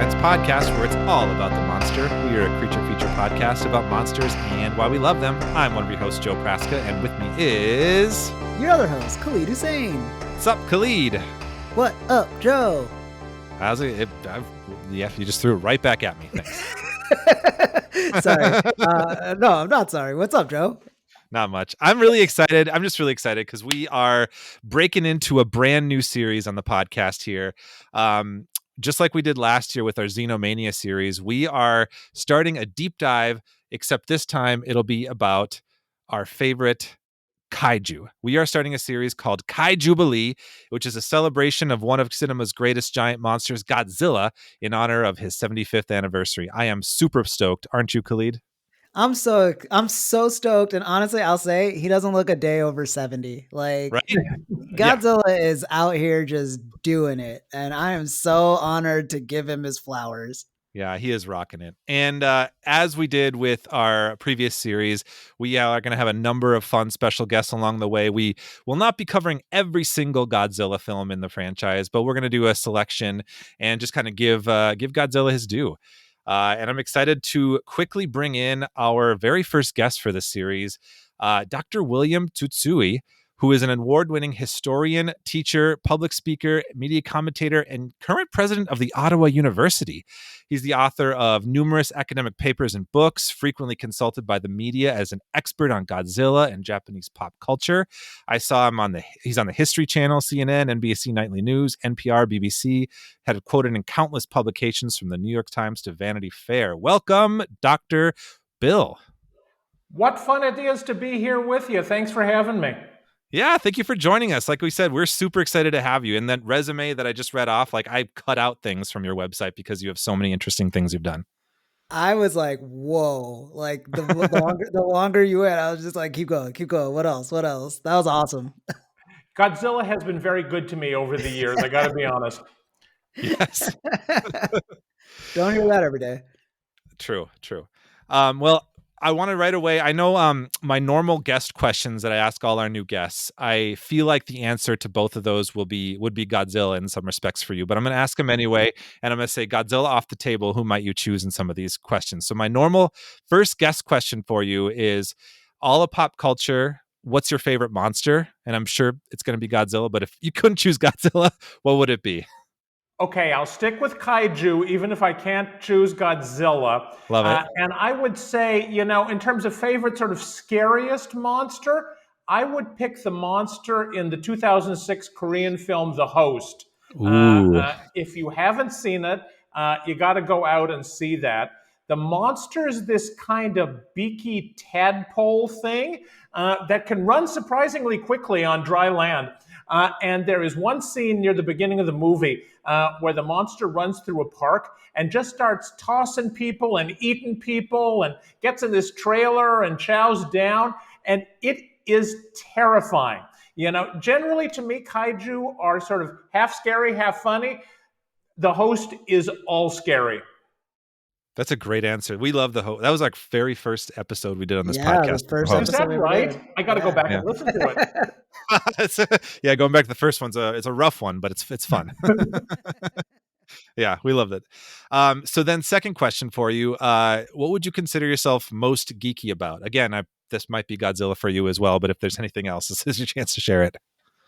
Science Podcast, where it's all about the monster. We are a creature feature podcast about monsters and why we love them. I'm one of your hosts, Joe Praska, and with me is... your other host, Khalid Hussein. What's up, Khalid? What up, Joe? How's it? Yeah, you just threw it right back at me. Thanks. Sorry. No, I'm not sorry. What's up, Joe? Not much. I'm really excited. I'm just really excited because we are breaking into a brand new series on the podcast here. Just like we did last year with our Xenomania series, we are starting a deep dive, except this time it'll be about our favorite kaiju. We are starting a series called KAIJUBILEE, which is a celebration of one of cinema's greatest giant monsters, Godzilla, in honor of his 75th anniversary. I am super stoked. Aren't you, Khalid? I'm so stoked, and honestly, I'll say he doesn't look a day over 70. Like, right? Godzilla is out here just doing it, and I am so honored to give him his flowers. Yeah, he is rocking it. And as we did with our previous series, we are going to have a number of fun special guests along the way. We will not be covering every single Godzilla film in the franchise, but we're going to do a selection and just kind of give Godzilla his due. And I'm excited to quickly bring in our very first guest for this series, Dr. William Tsutsui, who is an award-winning historian, teacher, public speaker, media commentator, and current president of the Ottawa University. He's the author of numerous academic papers and books, frequently consulted by the media as an expert on Godzilla and Japanese pop culture. I saw him he's on the History Channel, CNN, NBC Nightly News, NPR, BBC, had quoted in countless publications from the New York Times to Vanity Fair. Welcome, Dr. Bill. What fun it is to be here with you. Thanks for having me. Yeah, thank you for joining us. Like we said, we're super excited to have you. And that resume that I just read off, like I cut out things from your website because you have so many interesting things you've done. I was like, whoa, like the longer you went, I was just like, keep going. What else? That was awesome. Godzilla has been very good to me over the years. I got to be honest. Yes. Don't hear that every day. True. Well, I want to right away. I know my normal guest questions that I ask all our new guests, I feel like the answer to both of those would be Godzilla in some respects for you, but I'm going to ask them anyway. And I'm going to say Godzilla off the table. Who might you choose in some of these questions? So my normal first guest question for you is all of pop culture. What's your favorite monster? And I'm sure it's going to be Godzilla, but if you couldn't choose Godzilla, what would it be? Okay, I'll stick with kaiju, even if I can't choose Godzilla. Love it. And I would say, in terms of favorite sort of scariest monster, I would pick the monster in the 2006 Korean film, The Host. If you haven't seen it, you got to go out and see that. The monster is this kind of beaky tadpole thing that can run surprisingly quickly on dry land. And there is one scene near the beginning of the movie where the monster runs through a park and just starts tossing people and eating people and gets in this trailer and chows down. And it is terrifying. Generally to me, kaiju are sort of half scary, half funny. The Host is all scary. That's a great answer. We love The Host. That was our very first episode we did on this podcast. Is that right? I got to go back and listen to it. Going back to the first one's it's a rough one, but it's fun. Yeah, we loved it. So then second question for you, what would you consider yourself most geeky about? Again, this might be Godzilla for you as well, but if there's anything else, this is your chance to share it.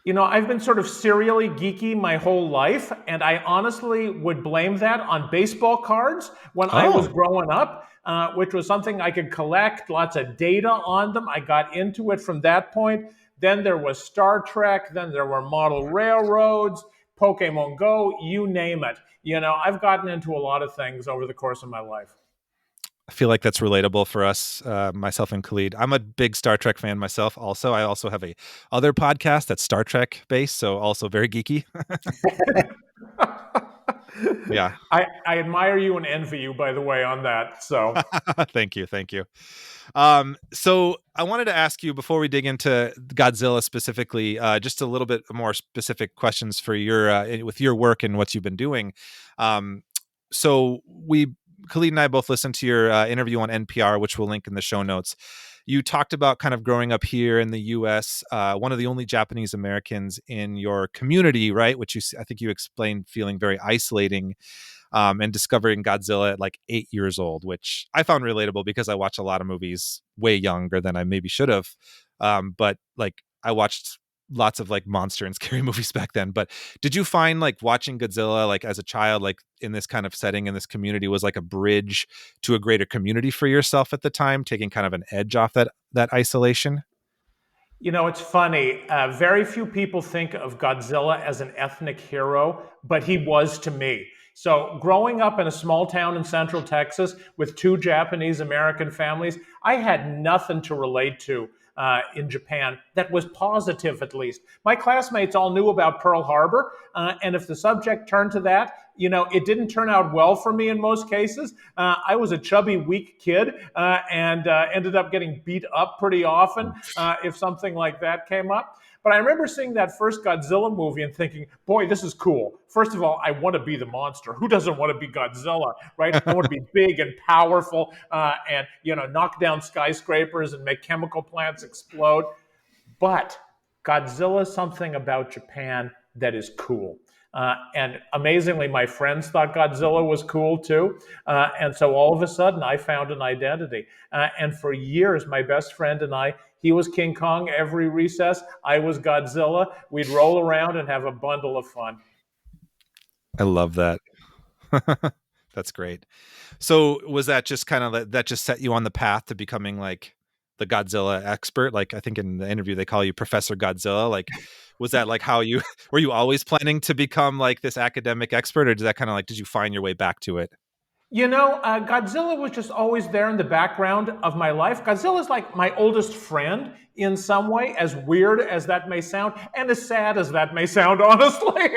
I've been sort of serially geeky my whole life, and I honestly would blame that on baseball cards when I was growing up, which was something I could collect, lots of data on them. I got into it from that point. Then there was Star Trek. Then there were model railroads, Pokemon Go, you name it. I've gotten into a lot of things over the course of my life. I feel like that's relatable for us, myself and Khalid. I'm a big Star Trek fan myself also. I also have a other podcast that's Star Trek based, so also very geeky. Yeah. I admire you and envy you, by the way, on that. So Thank you. So I wanted to ask you before we dig into Godzilla specifically, just a little bit more specific questions for with your work and what you've been doing. So Khalid and I both listened to your interview on NPR, which we'll link in the show notes. You talked about kind of growing up here in the U.S., one of the only Japanese Americans in your community, right? Which I think you explained feeling very isolating. and discovering Godzilla at like 8 years old, which I found relatable because I watch a lot of movies way younger than I maybe should have. But like I watched lots of like monster and scary movies back then. But did you find like watching Godzilla like as a child, like in this kind of setting in this community, was like a bridge to a greater community for yourself at the time, taking kind of an edge off that isolation? You know, it's funny. Very few people think of Godzilla as an ethnic hero, but he was to me. So, growing up in a small town in central Texas with two Japanese American families, I had nothing to relate to in Japan that was positive, at least. My classmates all knew about Pearl Harbor, and if the subject turned to that, you know, it didn't turn out well for me in most cases. I was a chubby, weak kid and ended up getting beat up pretty often if something like that came up. But I remember seeing that first Godzilla movie and thinking, boy, this is cool. First of all, I want to be the monster. Who doesn't want to be Godzilla, right? I want to be big and powerful and, you know, knock down skyscrapers and make chemical plants explode. But Godzilla is something about Japan that is cool. And amazingly, my friends thought Godzilla was cool too. And so all of a sudden, I found an identity. And for years, my best friend and I, he was King Kong every recess. I was Godzilla. We'd roll around and have a bundle of fun. I love that. That's great. So was that just kind of that just set you on the path to becoming like the Godzilla expert? Like I think in the interview they call you Professor Godzilla. Like was that like how you were you always planning to become like this academic expert, or did that kind of like did you find your way back to it? You know, Godzilla was just always there in the background of my life. Godzilla is like my oldest friend in some way, as weird as that may sound, and as sad as that may sound, honestly.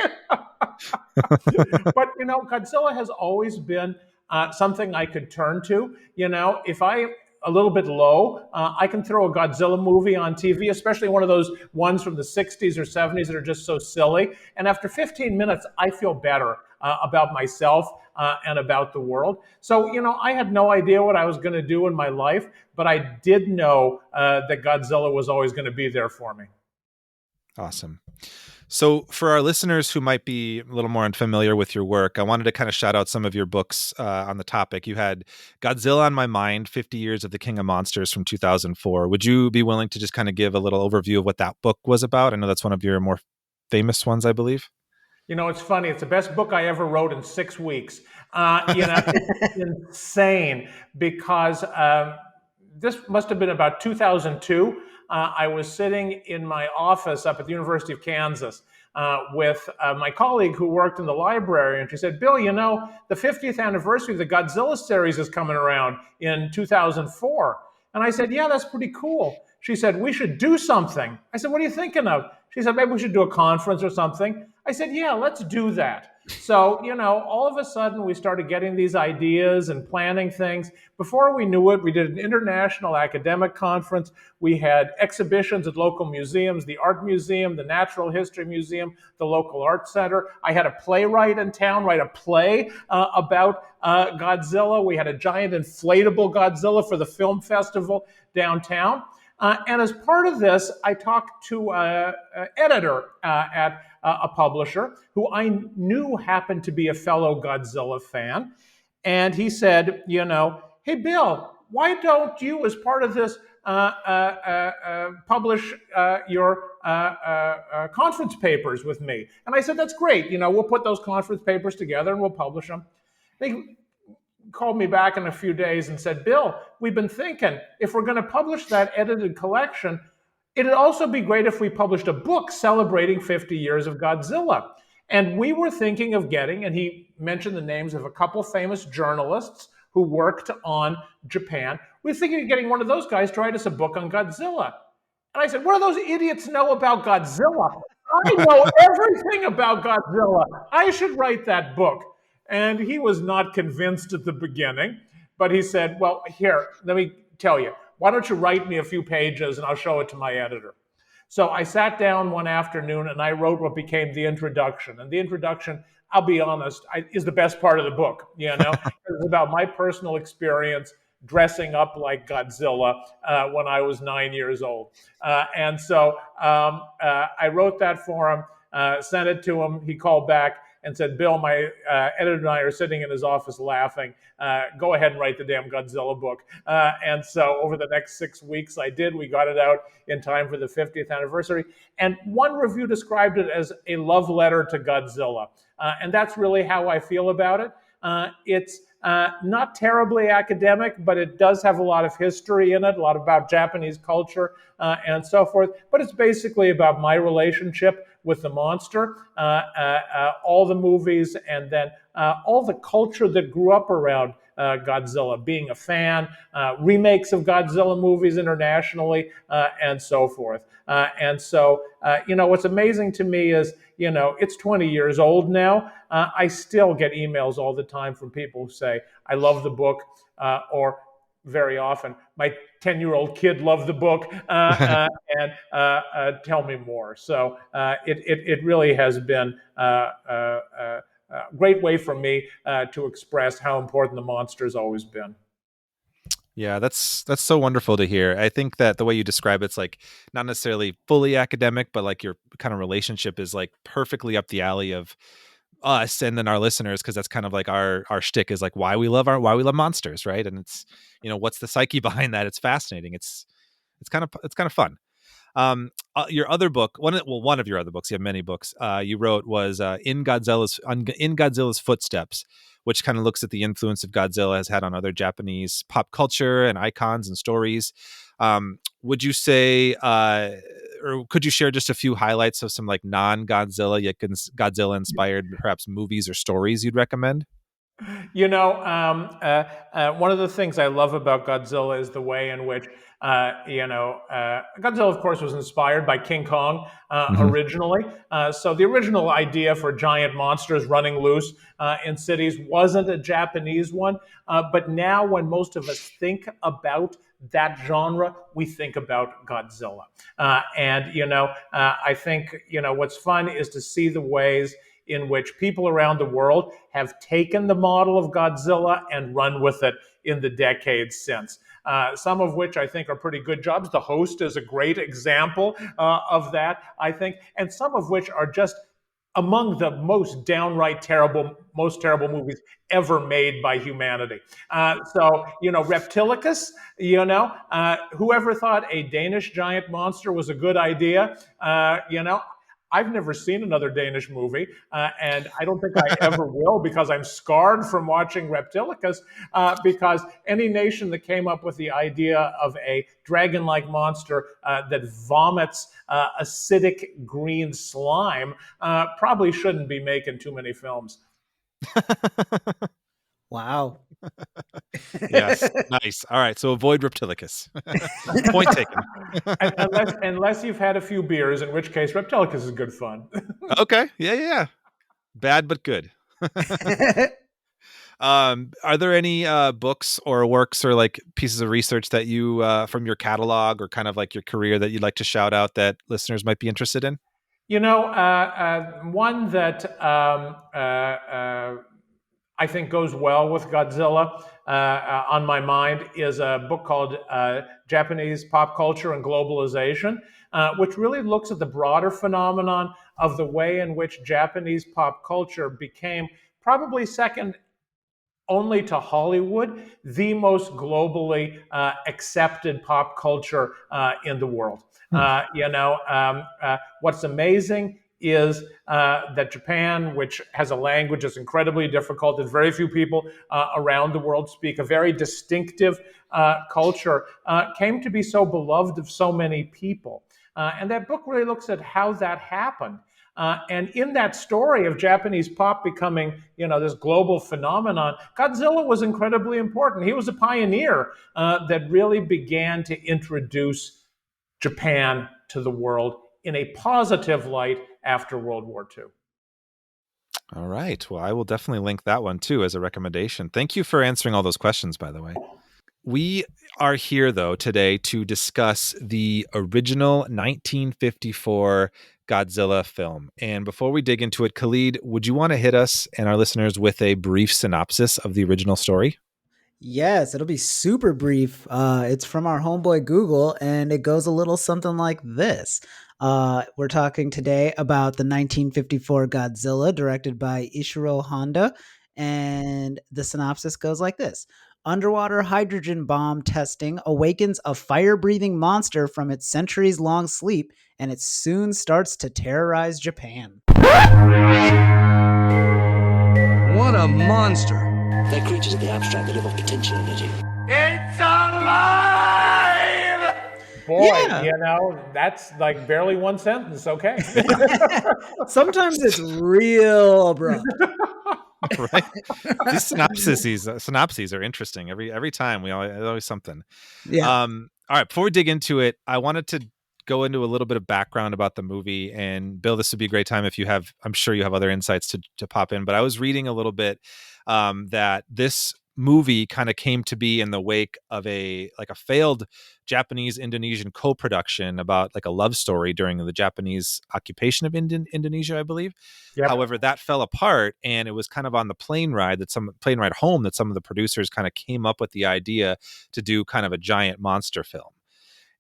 But, you know, Godzilla has always been something I could turn to. You know, if I'm a little bit low, I can throw a Godzilla movie on TV, especially one of those ones from the 60s or 70s that are just so silly. And after 15 minutes, I feel better about myself and about the world. So, you know, I had no idea what I was going to do in my life, but I did know that Godzilla was always going to be there for me. Awesome. So for our listeners who might be a little more unfamiliar with your work, I wanted to kind of shout out some of your books on the topic. You had Godzilla on My Mind, 50 Years of the King of Monsters from 2004. Would you be willing to just kind of give a little overview of what that book was about? I know that's one of your more famous ones, I believe. You know, it's funny. It's the best book I ever wrote in 6 weeks. You know, it's insane because this must have been about 2002. I was sitting in my office up at the University of Kansas with my colleague who worked in the library, and she said, Bill, you know, the 50th anniversary of the Godzilla series is coming around in 2004. And I said, yeah, that's pretty cool. She said, we should do something. I said, what are you thinking of? She said, maybe we should do a conference or something. I said, yeah, let's do that. So, you know, all of a sudden we started getting these ideas and planning things. Before we knew it, we did an international academic conference. We had exhibitions at local museums, the Art Museum, the Natural History Museum, the local art center. I had a playwright in town write a play about Godzilla. We had a giant inflatable Godzilla for the film festival downtown. And as part of this, I talked to an editor at a publisher who I knew happened to be a fellow Godzilla fan. And he said, you know, hey, Bill, why don't you, as part of this, publish your conference papers with me? And I said, that's great. You know, we'll put those conference papers together and we'll publish them. They called me back in a few days and said, Bill, we've been thinking if we're going to publish that edited collection, it'd also be great if we published a book celebrating 50 years of Godzilla. And we were thinking of getting, and he mentioned the names of a couple famous journalists who worked on Japan. We were thinking of getting one of those guys to write us a book on Godzilla. And I said, what do those idiots know about Godzilla? I know everything about Godzilla. I should write that book. And he was not convinced at the beginning, but he said, well, here, let me tell you, why don't you write me a few pages and I'll show it to my editor. So I sat down one afternoon and I wrote what became the introduction. And the introduction, I'll be honest, is the best part of the book. You know, it's about my personal experience dressing up like Godzilla when I was 9 years old. And so I wrote that for him, sent it to him. He called back and said, Bill, my editor and I are sitting in his office laughing. Go ahead and write the damn Godzilla book. And so over the next 6 weeks, I did. We got it out in time for the 50th anniversary. And one review described it as a love letter to Godzilla. And that's really how I feel about it. It's not terribly academic, but it does have a lot of history in it, a lot about Japanese culture and so forth. But it's basically about my relationship with the monster, all the movies, and then all the culture that grew up around Godzilla, being a fan, remakes of Godzilla movies internationally, and so forth. And so, what's amazing to me is, it's 20 years old now. I still get emails all the time from people who say, I love the book, or very often, my 10-year-old kid loved the book, and tell me more. So it really has been a great way for me to express how important the monster's always been. Yeah, that's so wonderful to hear. I think that the way you describe it's like not necessarily fully academic, but like your kind of relationship is like perfectly up the alley of us and then our listeners, because that's kind of like our shtick is like why we love monsters, right? And it's what's the psyche behind that? It's fascinating. It's kind of fun. Your other book, one of your other books, you have many books, you wrote was in Godzilla's Footsteps, which kind of looks at the influence of Godzilla has had on other Japanese pop culture and icons and stories. Would you say, or could you share just a few highlights of some like non-Godzilla yet Godzilla inspired perhaps movies or stories you'd recommend? One of the things I love about Godzilla is the way in which, Godzilla, of course, was inspired by King Kong originally. So the original idea for giant monsters running loose in cities wasn't a Japanese one. But now when most of us think about that genre, we think about Godzilla. I think, what's fun is to see the ways in which people around the world have taken the model of Godzilla and run with it in the decades since. Some of which I think are pretty good jobs. The Host is a great example of that, I think, and some of which are just among the most downright terrible movies ever made by humanity. Reptilicus, whoever thought a Danish giant monster was a good idea, I've never seen another Danish movie, and I don't think I ever will, because I'm scarred from watching Reptilicus, because any nation that came up with the idea of a dragon-like monster that vomits acidic green slime probably shouldn't be making too many films. Wow. Yes. Nice. All right. So avoid Reptilicus. Point taken. unless you've had a few beers, in which case Reptilicus is good fun. Okay. Yeah. Bad but good. Are there any books or works or like pieces of research that you from your catalog or kind of like your career that you'd like to shout out that listeners might be interested in? One that I think goes well with Godzilla on my mind is a book called Japanese Pop Culture and Globalization, which really looks at the broader phenomenon of the way in which Japanese pop culture became probably second only to Hollywood, the most globally accepted pop culture in the world. What's amazing is that Japan, which has a language that's incredibly difficult, that very few people around the world speak, a very distinctive culture, came to be so beloved of so many people. And that book really looks at how that happened. And in that story of Japanese pop becoming, this global phenomenon, Godzilla was incredibly important. He was a pioneer that really began to introduce Japan to the world in a positive light after World War II. All right. Well, I will definitely link that one too as a recommendation. Thank you for answering all those questions, by the way. We are here, though, today to discuss the original 1954 Godzilla film. And before we dig into it, Khalid, would you want to hit us and our listeners with a brief synopsis of the original story? Yes, it'll be super brief. It's from our homeboy Google, and it goes a little something like this. We're talking today about the 1954 Godzilla, directed by Ishirō Honda, and the synopsis goes like this. Underwater hydrogen bomb testing awakens a fire-breathing monster from its centuries-long sleep, and it soon starts to terrorize Japan. What a monster! They're creatures of the abstract that live off potential energy. It's alive! Boy, Yeah. you know, that's like barely one sentence. Okay. Sometimes it's real abrupt. Right? These synopses are interesting. Every time there's always something. Yeah. All right, before we dig into it, I wanted to go into a little bit of background about the movie. And Bill, this would be a great time if you have, I'm sure you have other insights to pop in, but I was reading a little bit that this movie kind of came to be in the wake of a failed Japanese Indonesian co-production about like a love story during the Japanese occupation of Indonesia, I believe. Yep. However, that fell apart, and it was kind of on the plane ride home that some of the producers kind of came up with the idea to do kind of a giant monster film.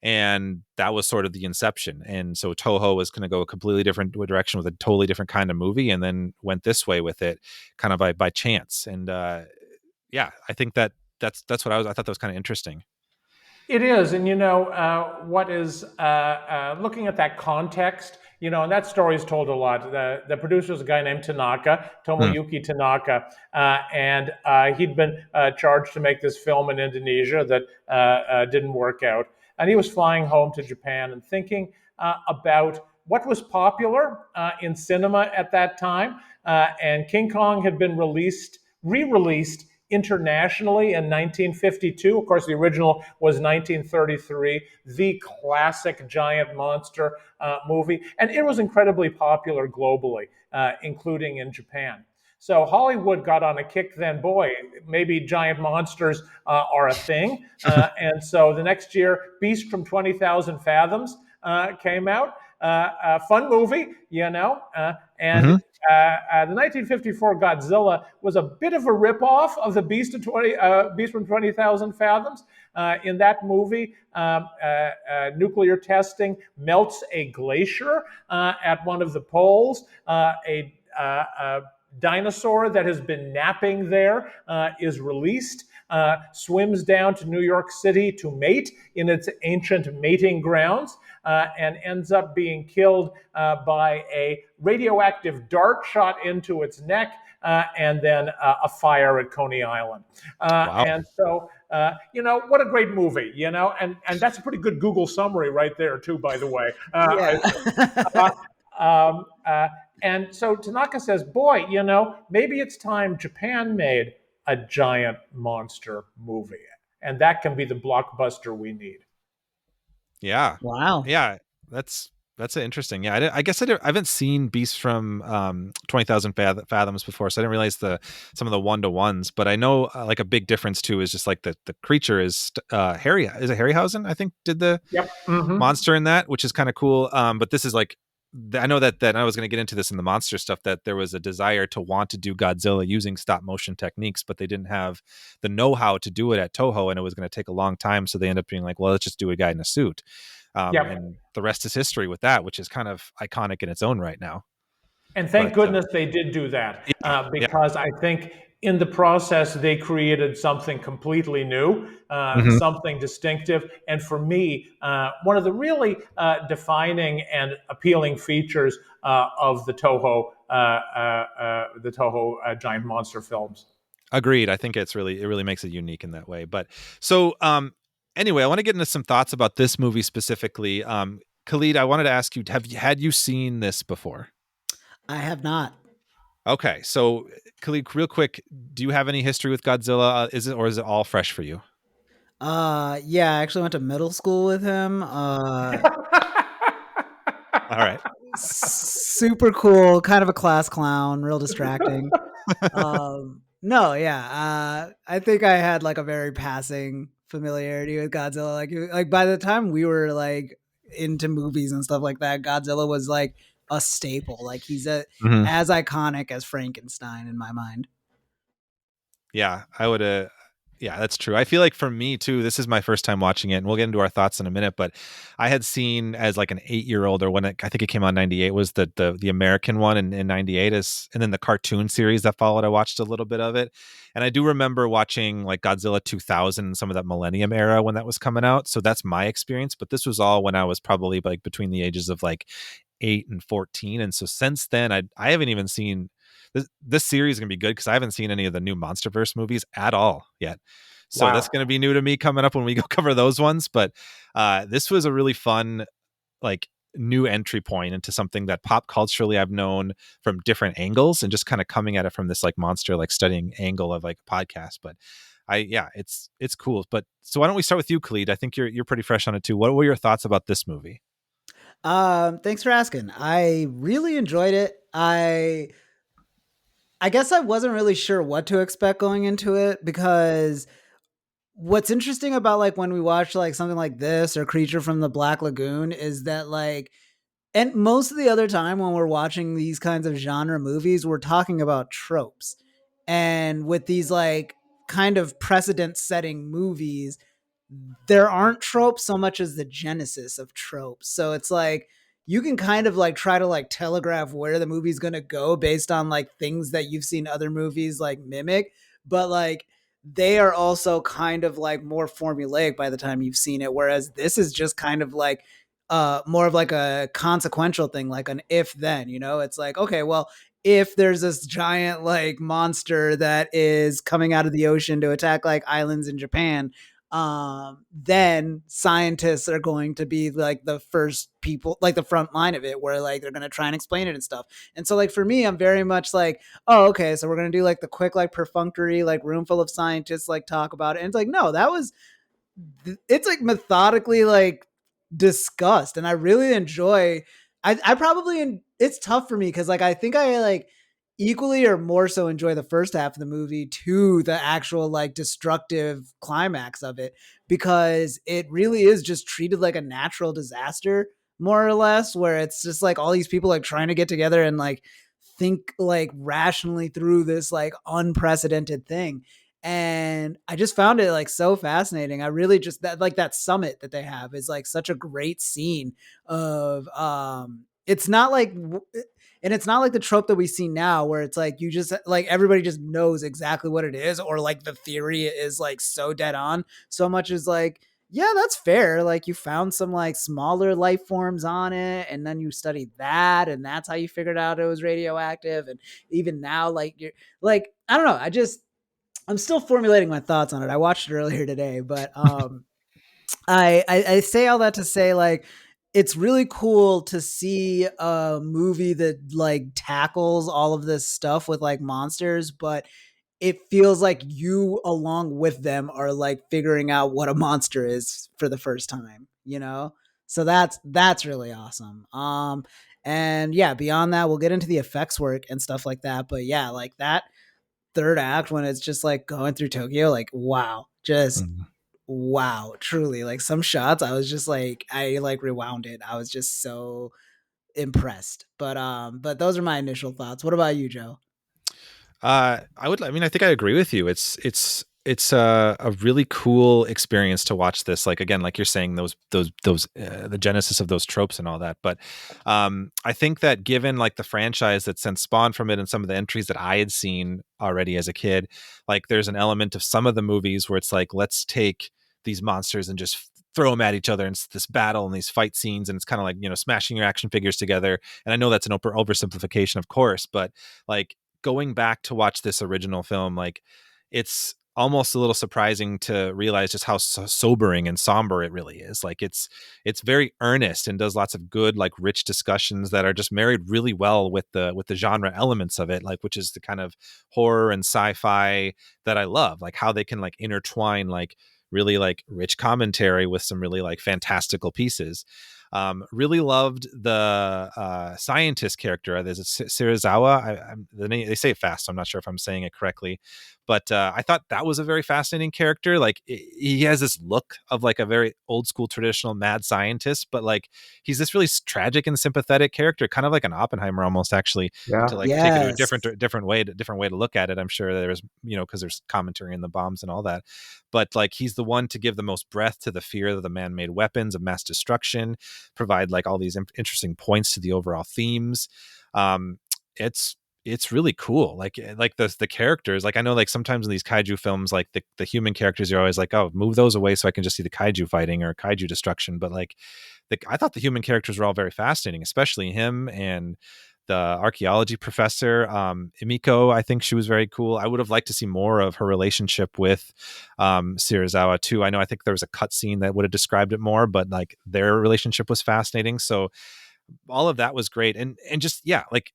And that was sort of the inception. And so Toho was going to go a completely different direction with a totally different kind of movie, and then went this way with it kind of by chance. And yeah, I think that's what I thought that was kind of interesting. It is. And, you know, what is looking at that context, you know, and that story is told a lot. The producer is a guy named Tanaka, Tomoyuki Tanaka, and he'd been charged to make this film in Indonesia that didn't work out. And he was flying home to Japan and thinking about what was popular in cinema at that time. And King Kong had been re-released internationally in 1952. Of course, the original was 1933, the classic giant monster movie. And it was incredibly popular globally, including in Japan. So Hollywood got on a kick then, boy, maybe giant monsters are a thing. And so the next year, Beast from 20,000 Fathoms came out. A fun movie, you know, and the 1954 Godzilla was a bit of a ripoff of the Beast from 20,000 Fathoms. In that movie, nuclear testing melts a glacier at one of the poles. A dinosaur that has been napping there is released, swims down to New York City to mate in its ancient mating grounds, and ends up being killed by a radioactive dart shot into its neck, and then a fire at Coney Island. Wow. And so, you know, what a great movie, you know, and that's a pretty good Google summary right there, too, by the way. And so Tanaka says, boy, you know, maybe it's time Japan made a giant monster movie. And that can be the blockbuster we need. Yeah. Wow. Yeah. That's interesting. Yeah. I guess I haven't seen Beasts from 20,000 Fathoms before, so I didn't realize some of the 1-to-1s, but I know like a big difference too is just like the creature is Harry. Is it Harryhausen? I think did the monster in that, which is kind of cool. But this is like, I know that I was going to get into this in the monster stuff, that there was a desire to want to do Godzilla using stop motion techniques, but they didn't have the know-how to do it at Toho, and it was going to take a long time. So they ended up being like, well, let's just do a guy in a suit. And the rest is history with that, which is kind of iconic in its own right now. And thank goodness they did do that, because I think in the process, they created something completely new, something distinctive. And for me, one of the really defining and appealing features of the Toho giant monster films. Agreed. I think it really makes it unique in that way. But so anyway, I want to get into some thoughts about this movie specifically. Khalid, I wanted to ask you, had you seen this before? I have not. Okay, so Khalid, real quick, do you have any history with Godzilla? Is it all fresh for you? Yeah, I actually went to middle school with him. All right. Super cool, kind of a class clown, real distracting. No, yeah. I think I had like a very passing familiarity with Godzilla. Like by the time we were like into movies and stuff like that, Godzilla was like a staple. Like he's as iconic as Frankenstein in my mind. Yeah, I would Yeah, that's true. I feel like for me too, this is my first time watching it, and we'll get into our thoughts in a minute. But I had seen as like an 8-year-old, or I think it came out in '98, was the American one in '98, and then the cartoon series that followed. I watched a little bit of it, and I do remember watching like Godzilla 2000 and some of that Millennium era when that was coming out. So that's my experience. But this was all when I was probably like between the ages of like 8 and 14, and so since then I haven't even seen this series is gonna be good because I haven't seen any of the new MonsterVerse movies at all yet. So Wow. that's gonna be new to me coming up when we go cover those ones. But this was a really fun, like, new entry point into something that pop culturally I've known from different angles, and just kind of coming at it from this like monster like studying angle of like a podcast. But it's cool. But so why don't we start with you, Khalid? I think you're pretty fresh on it too. What were your thoughts about this movie? Thanks for asking. I really enjoyed it. I guess I wasn't really sure what to expect going into it, because what's interesting about like when we watch like something like this or Creature from the Black Lagoon is that like, and most of the other time when we're watching these kinds of genre movies, we're talking about tropes. And with these like kind of precedent setting movies, there aren't tropes so much as the genesis of tropes. So it's like you can kind of like try to like telegraph where the movie's going to go based on like things that you've seen other movies like mimic, but like they are also kind of like more formulaic by the time you've seen it, whereas this is just kind of like more of like a consequential thing, like an if then, you know, it's like, okay, well, if there's this giant like monster that is coming out of the ocean to attack like islands in Japan, then scientists are going to be like the first people, like the front line of it, where like they're going to try and explain it and stuff. And so like for me, I'm very much like, oh, okay, so we're going to do like the quick, like perfunctory, like room full of scientists, like talk about it. And it's like, no, it's like methodically like discussed, and I really enjoy. I probably, it's tough for me because like I think I like equally or more so enjoy the first half of the movie to the actual like destructive climax of it, because it really is just treated like a natural disaster more or less, where it's just like all these people like trying to get together and like think like rationally through this like unprecedented thing. And I just found it like so fascinating. I really just that like that summit that they have is like such a great scene of it's not like and it's not like the trope that we see now where it's like you just like everybody just knows exactly what it is, or like the theory is like so dead on, so much as like, yeah, that's fair, like you found some like smaller life forms on it and then you studied that and that's how you figured out it was radioactive. And even now like you're like, I don't know, I'm still formulating my thoughts on it. I watched it earlier today, but I say all that to say like it's really cool to see a movie that like tackles all of this stuff with like monsters, but it feels like you along with them are like figuring out what a monster is for the first time, you know? So that's really awesome. And yeah, beyond that, we'll get into the effects work and stuff like that. But yeah, like that third act when it's just like going through Tokyo, like wow, just wow, truly. Like some shots, I was just like, I like rewound it. I was just so impressed. But those are my initial thoughts. What about you, Joe? I mean, I think I agree with you. It's a really cool experience to watch this. Like, again, like you're saying, those the genesis of those tropes and all that. But I think that given like the franchise that since spawned from it and some of the entries that I had seen already as a kid, like there's an element of some of the movies where it's like, let's take these monsters and just throw them at each other, and it's this battle and these fight scenes, and it's kind of like, you know, smashing your action figures together. And I know that's an oversimplification, of course, but like going back to watch this original film, like it's almost a little surprising to realize just how sobering and somber it really is. Like it's very earnest and does lots of good, like rich discussions that are just married really well with the genre elements of it, like which is the kind of horror and sci-fi that I love, like how they can like intertwine like really like rich commentary with some really like fantastical pieces. Really loved the scientist character. There's a Serizawa. The name, they say it fast, so I'm not sure if I'm saying it correctly, But I thought that was a very fascinating character. Like he has this look of like a very old school traditional mad scientist, but like he's this really tragic and sympathetic character, kind of like an Oppenheimer almost, actually, to like take it to a different way to look at it. I'm sure there's, because there's commentary in the bombs and all that, but like he's the one to give the most breath to the fear of the man-made weapons of mass destruction, provide like all these interesting points to the overall themes. It's really cool. Like the characters, like I know like sometimes in these kaiju films, like the human characters, you're always like, oh, move those away so I can just see the kaiju fighting or kaiju destruction. But like I thought the human characters were all very fascinating, especially him and the archaeology professor, Emiko. I think she was very cool. I would have liked to see more of her relationship with Serizawa too. I think there was a cut scene that would have described it more, but like their relationship was fascinating. So all of that was great. And just, yeah, like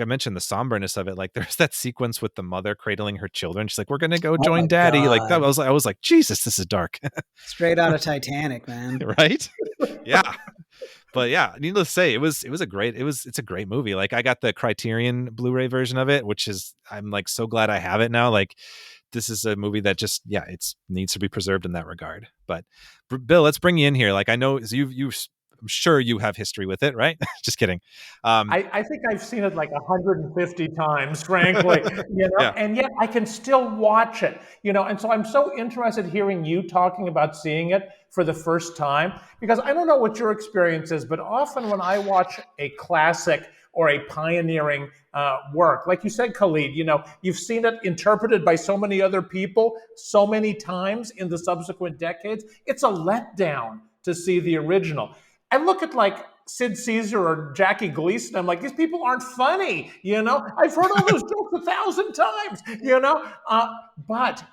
I mentioned, the somberness of it. Like there's that sequence with the mother cradling her children. She's like, we're going to go join daddy. God. Like that I was like, Jesus, this is dark. Straight out of Titanic, man. Right? Yeah. But yeah, needless to say, it's a great movie. Like I got the Criterion Blu-ray version of it, which is, I'm like so glad I have it now. Like this is a movie that just, yeah, it needs to be preserved in that regard. But Bill, let's bring you in here. Like I know I'm sure you have history with it, right? Just kidding. I think I've seen it like 150 times, frankly, Yeah. And yet I can still watch it, and so I'm so interested hearing you talking about seeing it for the first time, because I don't know what your experience is, but often when I watch a classic or a pioneering work, like you said, Khalid, you've seen it interpreted by so many other people so many times in the subsequent decades. It's a letdown to see the original. I look at like Sid Caesar or Jackie Gleason. I'm like, these people aren't funny. I've heard all those jokes 1,000 times. But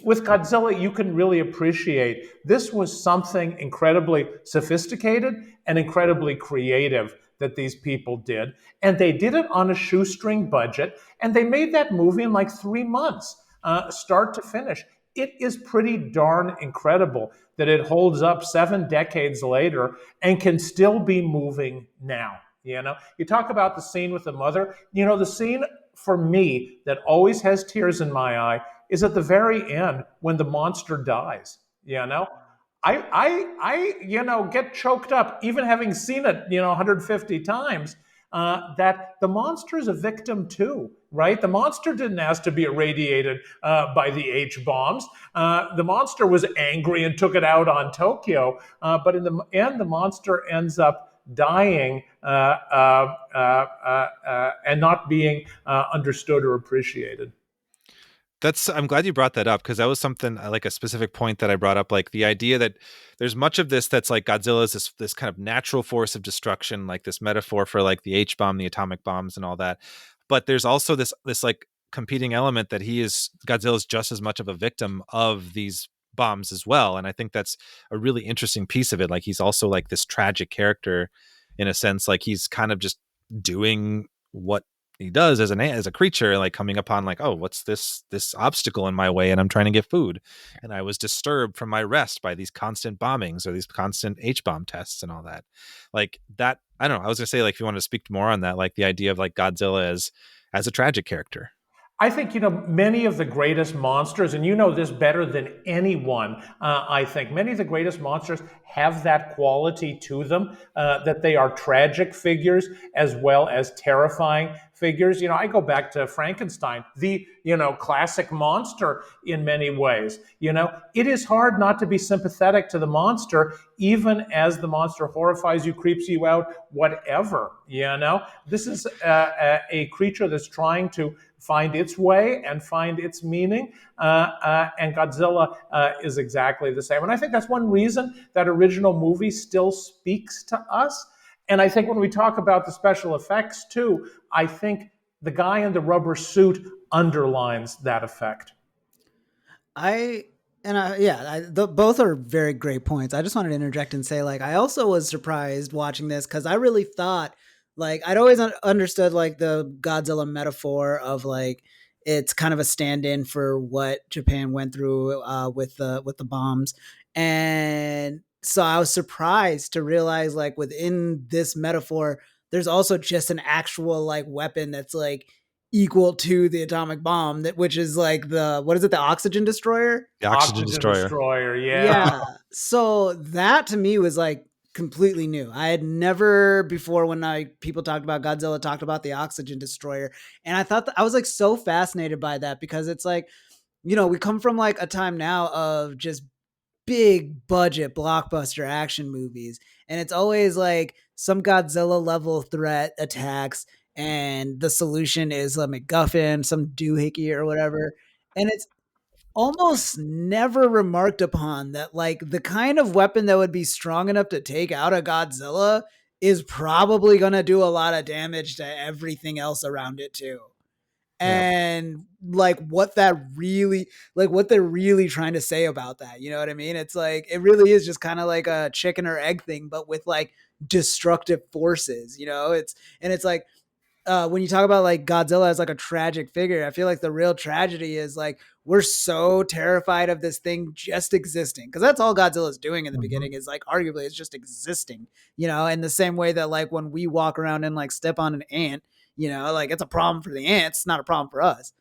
with Godzilla, you can really appreciate this was something incredibly sophisticated and incredibly creative that these people did, and they did it on a shoestring budget, and they made that movie in like 3 months, start to finish. It is pretty darn incredible that it holds up 7 decades later and can still be moving now. You talk about the scene with the mother. The scene for me that always has tears in my eye is at the very end when the monster dies. I get choked up even having seen it 150 times. That the monster is a victim too, right? The monster didn't ask to be irradiated by the H bombs. The monster was angry and took it out on Tokyo, but in the end, the monster ends up dying and not being understood or appreciated. I'm glad you brought that up, because that was something like a specific point that I brought up, like the idea that there's much of this that's like Godzilla is this kind of natural force of destruction, like this metaphor for like the H bomb, the atomic bombs and all that. But there's also this like competing element that Godzilla is just as much of a victim of these bombs as well. And I think that's a really interesting piece of it. Like he's also like this tragic character in a sense, like he's kind of just doing what he does as a creature, like coming upon like, oh, what's this obstacle in my way, and I'm trying to get food, and I was disturbed from my rest by these constant bombings or these constant H-bomb tests and all that. Like that, I don't know, I was gonna say, like, if you wanted to speak more on that, like the idea of like Godzilla as a tragic character. I think, many of the greatest monsters, and you know this better than anyone, I think, many of the greatest monsters have that quality to them, that they are tragic figures as well as terrifying figures. I go back to Frankenstein, the, classic monster in many ways. It is hard not to be sympathetic to the monster, even as the monster horrifies you, creeps you out, whatever. This is a creature that's trying to find its way and find its meaning. And Godzilla is exactly the same. And I think that's one reason that original movie still speaks to us. And I think when we talk about the special effects too, I think the guy in the rubber suit underlines that effect. Both are very great points. I just wanted to interject and say, like, I also was surprised watching this, because I really thought, like, I'd always understood like the Godzilla metaphor of like it's kind of a stand-in for what Japan went through with the bombs, and so I was surprised to realize, like, within this metaphor, there's also just an actual like weapon that's like equal to the atomic bomb, which is like the oxygen destroyer? The oxygen destroyer. Yeah. So that to me was like completely new. I had never before, when people talked about Godzilla, talked about the oxygen destroyer, and I thought I was like so fascinated by that, because it's like, we come from like a time now of just big budget blockbuster action movies, and it's always like some Godzilla level threat attacks, and the solution is a MacGuffin, some doohickey or whatever, and it's almost never remarked upon that like the kind of weapon that would be strong enough to take out a Godzilla is probably going to do a lot of damage to everything else around it too. And like what they're really trying to say about that, you know what I mean? It's like, it really is just kind of like a chicken or egg thing, but with like destructive forces, it's like, when you talk about like Godzilla as like a tragic figure, I feel like the real tragedy is like we're so terrified of this thing just existing, because that's all Godzilla's doing in the beginning, is like arguably it's just existing, in the same way that like when we walk around and like step on an ant, like it's a problem for the ants, not a problem for us.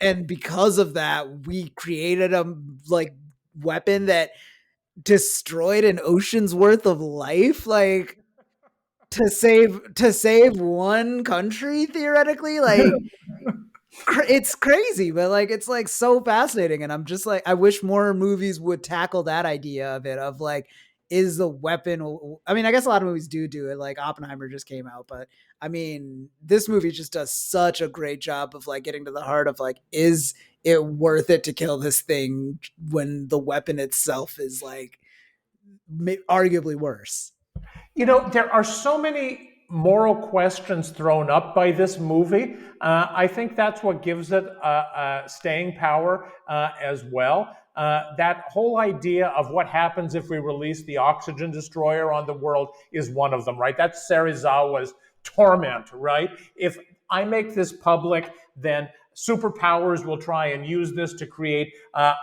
and because of that, we created a like weapon that destroyed an ocean's worth of life, like to save one country theoretically. Like it's crazy, but like it's like so fascinating, and I'm just like, I wish more movies would tackle that idea of it, of like, is the weapon, I mean, I guess a lot of movies do it, like Oppenheimer just came out, but I mean, this movie just does such a great job of like getting to the heart of like, is it worth it to kill this thing when the weapon itself is like arguably worse? There are so many moral questions thrown up by this movie. I think that's what gives it staying power as well. That whole idea of what happens if we release the oxygen destroyer on the world is one of them, right? That's Serizawa's torment, right? If I make this public, then superpowers will try and use this to create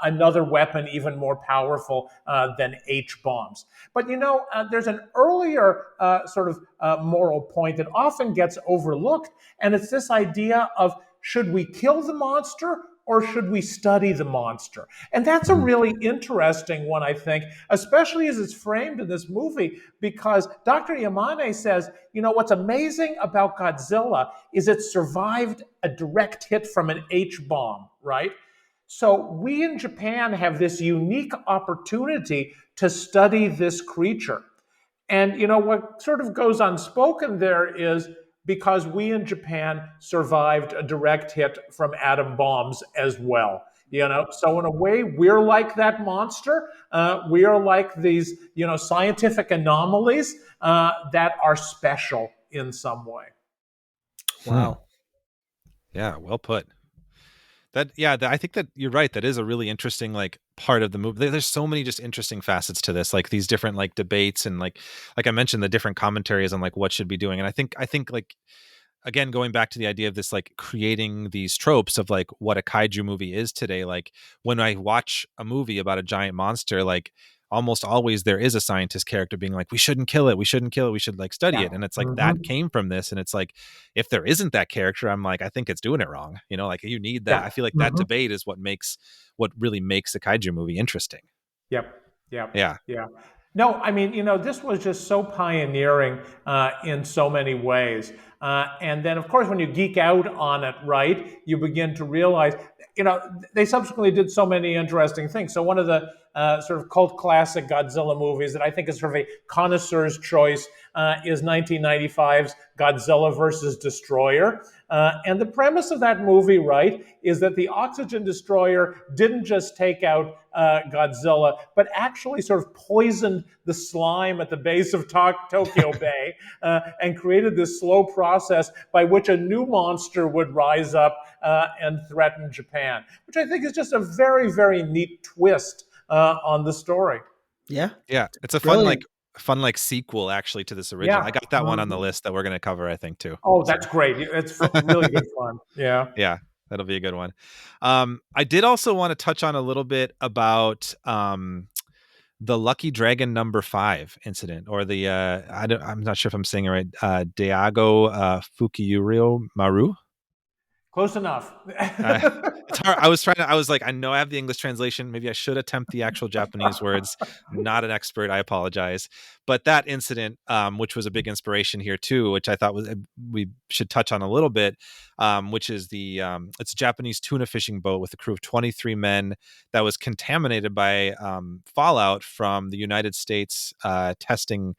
another weapon even more powerful than H bombs. But there's an earlier sort of moral point that often gets overlooked, and it's this idea of, should we kill the monster or should we study the monster? And that's a really interesting one, I think, especially as it's framed in this movie, because Dr. Yamane says, what's amazing about Godzilla is it survived a direct hit from an H-bomb, right? So we in Japan have this unique opportunity to study this creature. And what sort of goes unspoken there is, because we in Japan survived a direct hit from atom bombs as well. So in a way, we're like that monster. We are like these, scientific anomalies that are special in some way. Wow. Yeah, well put. I think that you're right. That is a really interesting like part of the movie. There's so many just interesting facets to this, like these different like debates, and like I mentioned, the different commentaries on like what should be doing. And I think like, again, going back to the idea of this, like creating these tropes of like what a kaiju movie is today. Like when I watch a movie about a giant monster, like almost always there is a scientist character being like, we shouldn't kill it. We shouldn't kill it. We should like study it. And it's like, that came from this. And it's like, if there isn't that character, I'm like, I think it's doing it wrong. Like you need that. I feel like that debate is what really makes a kaiju movie interesting. Yep. Yeah. No, I mean, this was just so pioneering in so many ways. And then, of course, when you geek out on it, right, you begin to realize, they subsequently did so many interesting things. So one of the sort of cult classic Godzilla movies that I think is sort of a connoisseur's choice is 1995's Godzilla versus Destroyer. And the premise of that movie, right, is that the oxygen destroyer didn't just take out Godzilla, but actually sort of poisoned the slime at the base of Tokyo Bay and created this slow process by which a new monster would rise up and threaten Japan, which I think is just a very, very neat twist on the story. Yeah. It's a fun sequel actually to this original. I got that one on the list that we're going to cover, I think, too. Oh, that's great. It's really good fun. Yeah, that'll be a good one. I did also want to touch on a little bit about the Lucky Dragon #5 incident, or the I'm not sure if I'm saying it right. Daigo Fukiuro Maru. Close enough. It's hard. I was like, I know I have the English translation. Maybe I should attempt the actual Japanese words. I'm not an expert. I apologize. But that incident, which was a big inspiration here too, which I thought we should touch on a little bit, which is it's a Japanese tuna fishing boat with a crew of 23 men that was contaminated by fallout from the United States testing.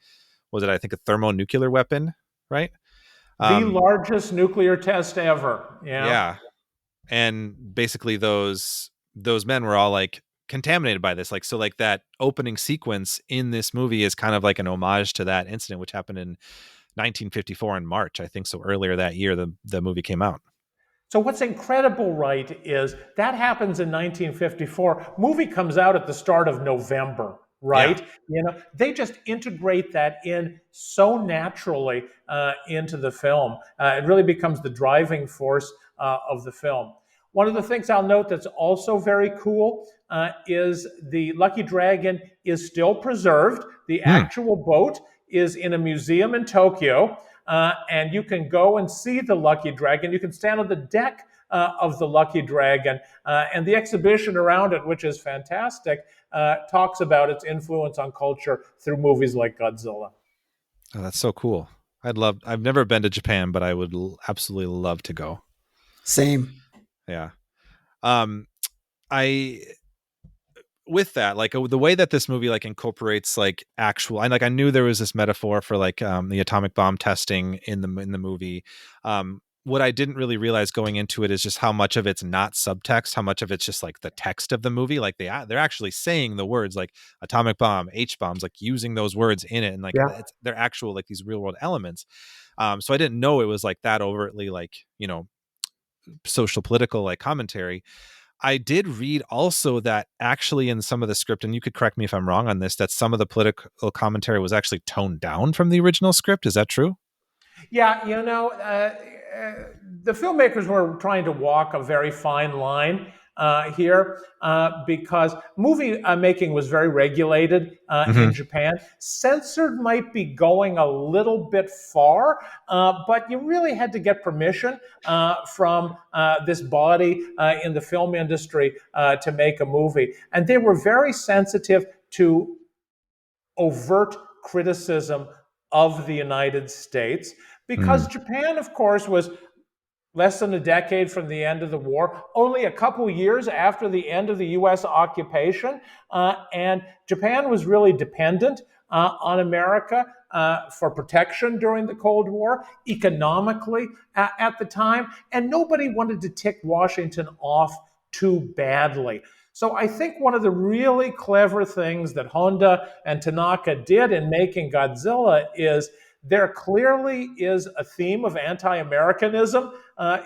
Was it, I think, a thermonuclear weapon, right? The largest nuclear test ever. Yeah. And basically those men were all like contaminated by this. Like, so like that opening sequence in this movie is kind of like an homage to that incident, which happened in 1954 in March, I think. So earlier that year, the movie came out. So what's incredible, right, is that happens in 1954. Movie comes out at the start of November, right? Yeah. They just integrate that in so naturally into the film. It really becomes the driving force of the film. One of the things I'll note that's also very cool is the Lucky Dragon is still preserved. The actual boat is in a museum in Tokyo, and you can go and see the Lucky Dragon. You can stand on the deck of the Lucky Dragon, and the exhibition around it, which is fantastic, talks about its influence on culture through movies like Godzilla. Oh, that's so cool. I've never been to Japan, but I would absolutely love to go. Same. Yeah. With that, like the way that this movie like incorporates like actual, and like I knew there was this metaphor for like the atomic bomb testing in the movie. What I didn't really realize going into it is just how much of it's not subtext, how much of it's just like the text of the movie. Like they're actually saying the words like atomic bomb, H bombs, like using those words in it, and like they're actual like these real world elements. So I didn't know it was like that overtly like, you know, social political like commentary. I did read also that actually in some of the script, and you could correct me if I'm wrong on this, that some of the political commentary was actually toned down from the original script. Is that true? Yeah, the filmmakers were trying to walk a very fine line here because movie making was very regulated in Japan. Censored might be going a little bit far, but you really had to get permission from this body in the film industry to make a movie. And they were very sensitive to overt criticism of the United States because Japan, of course, was less than a decade from the end of the war, only a couple years after the end of the U.S. occupation, and Japan was really dependent on America for protection during the Cold War, economically at the time, and nobody wanted to tick Washington off too badly. So I think one of the really clever things that Honda and Tanaka did in making Godzilla is there clearly is a theme of anti-Americanism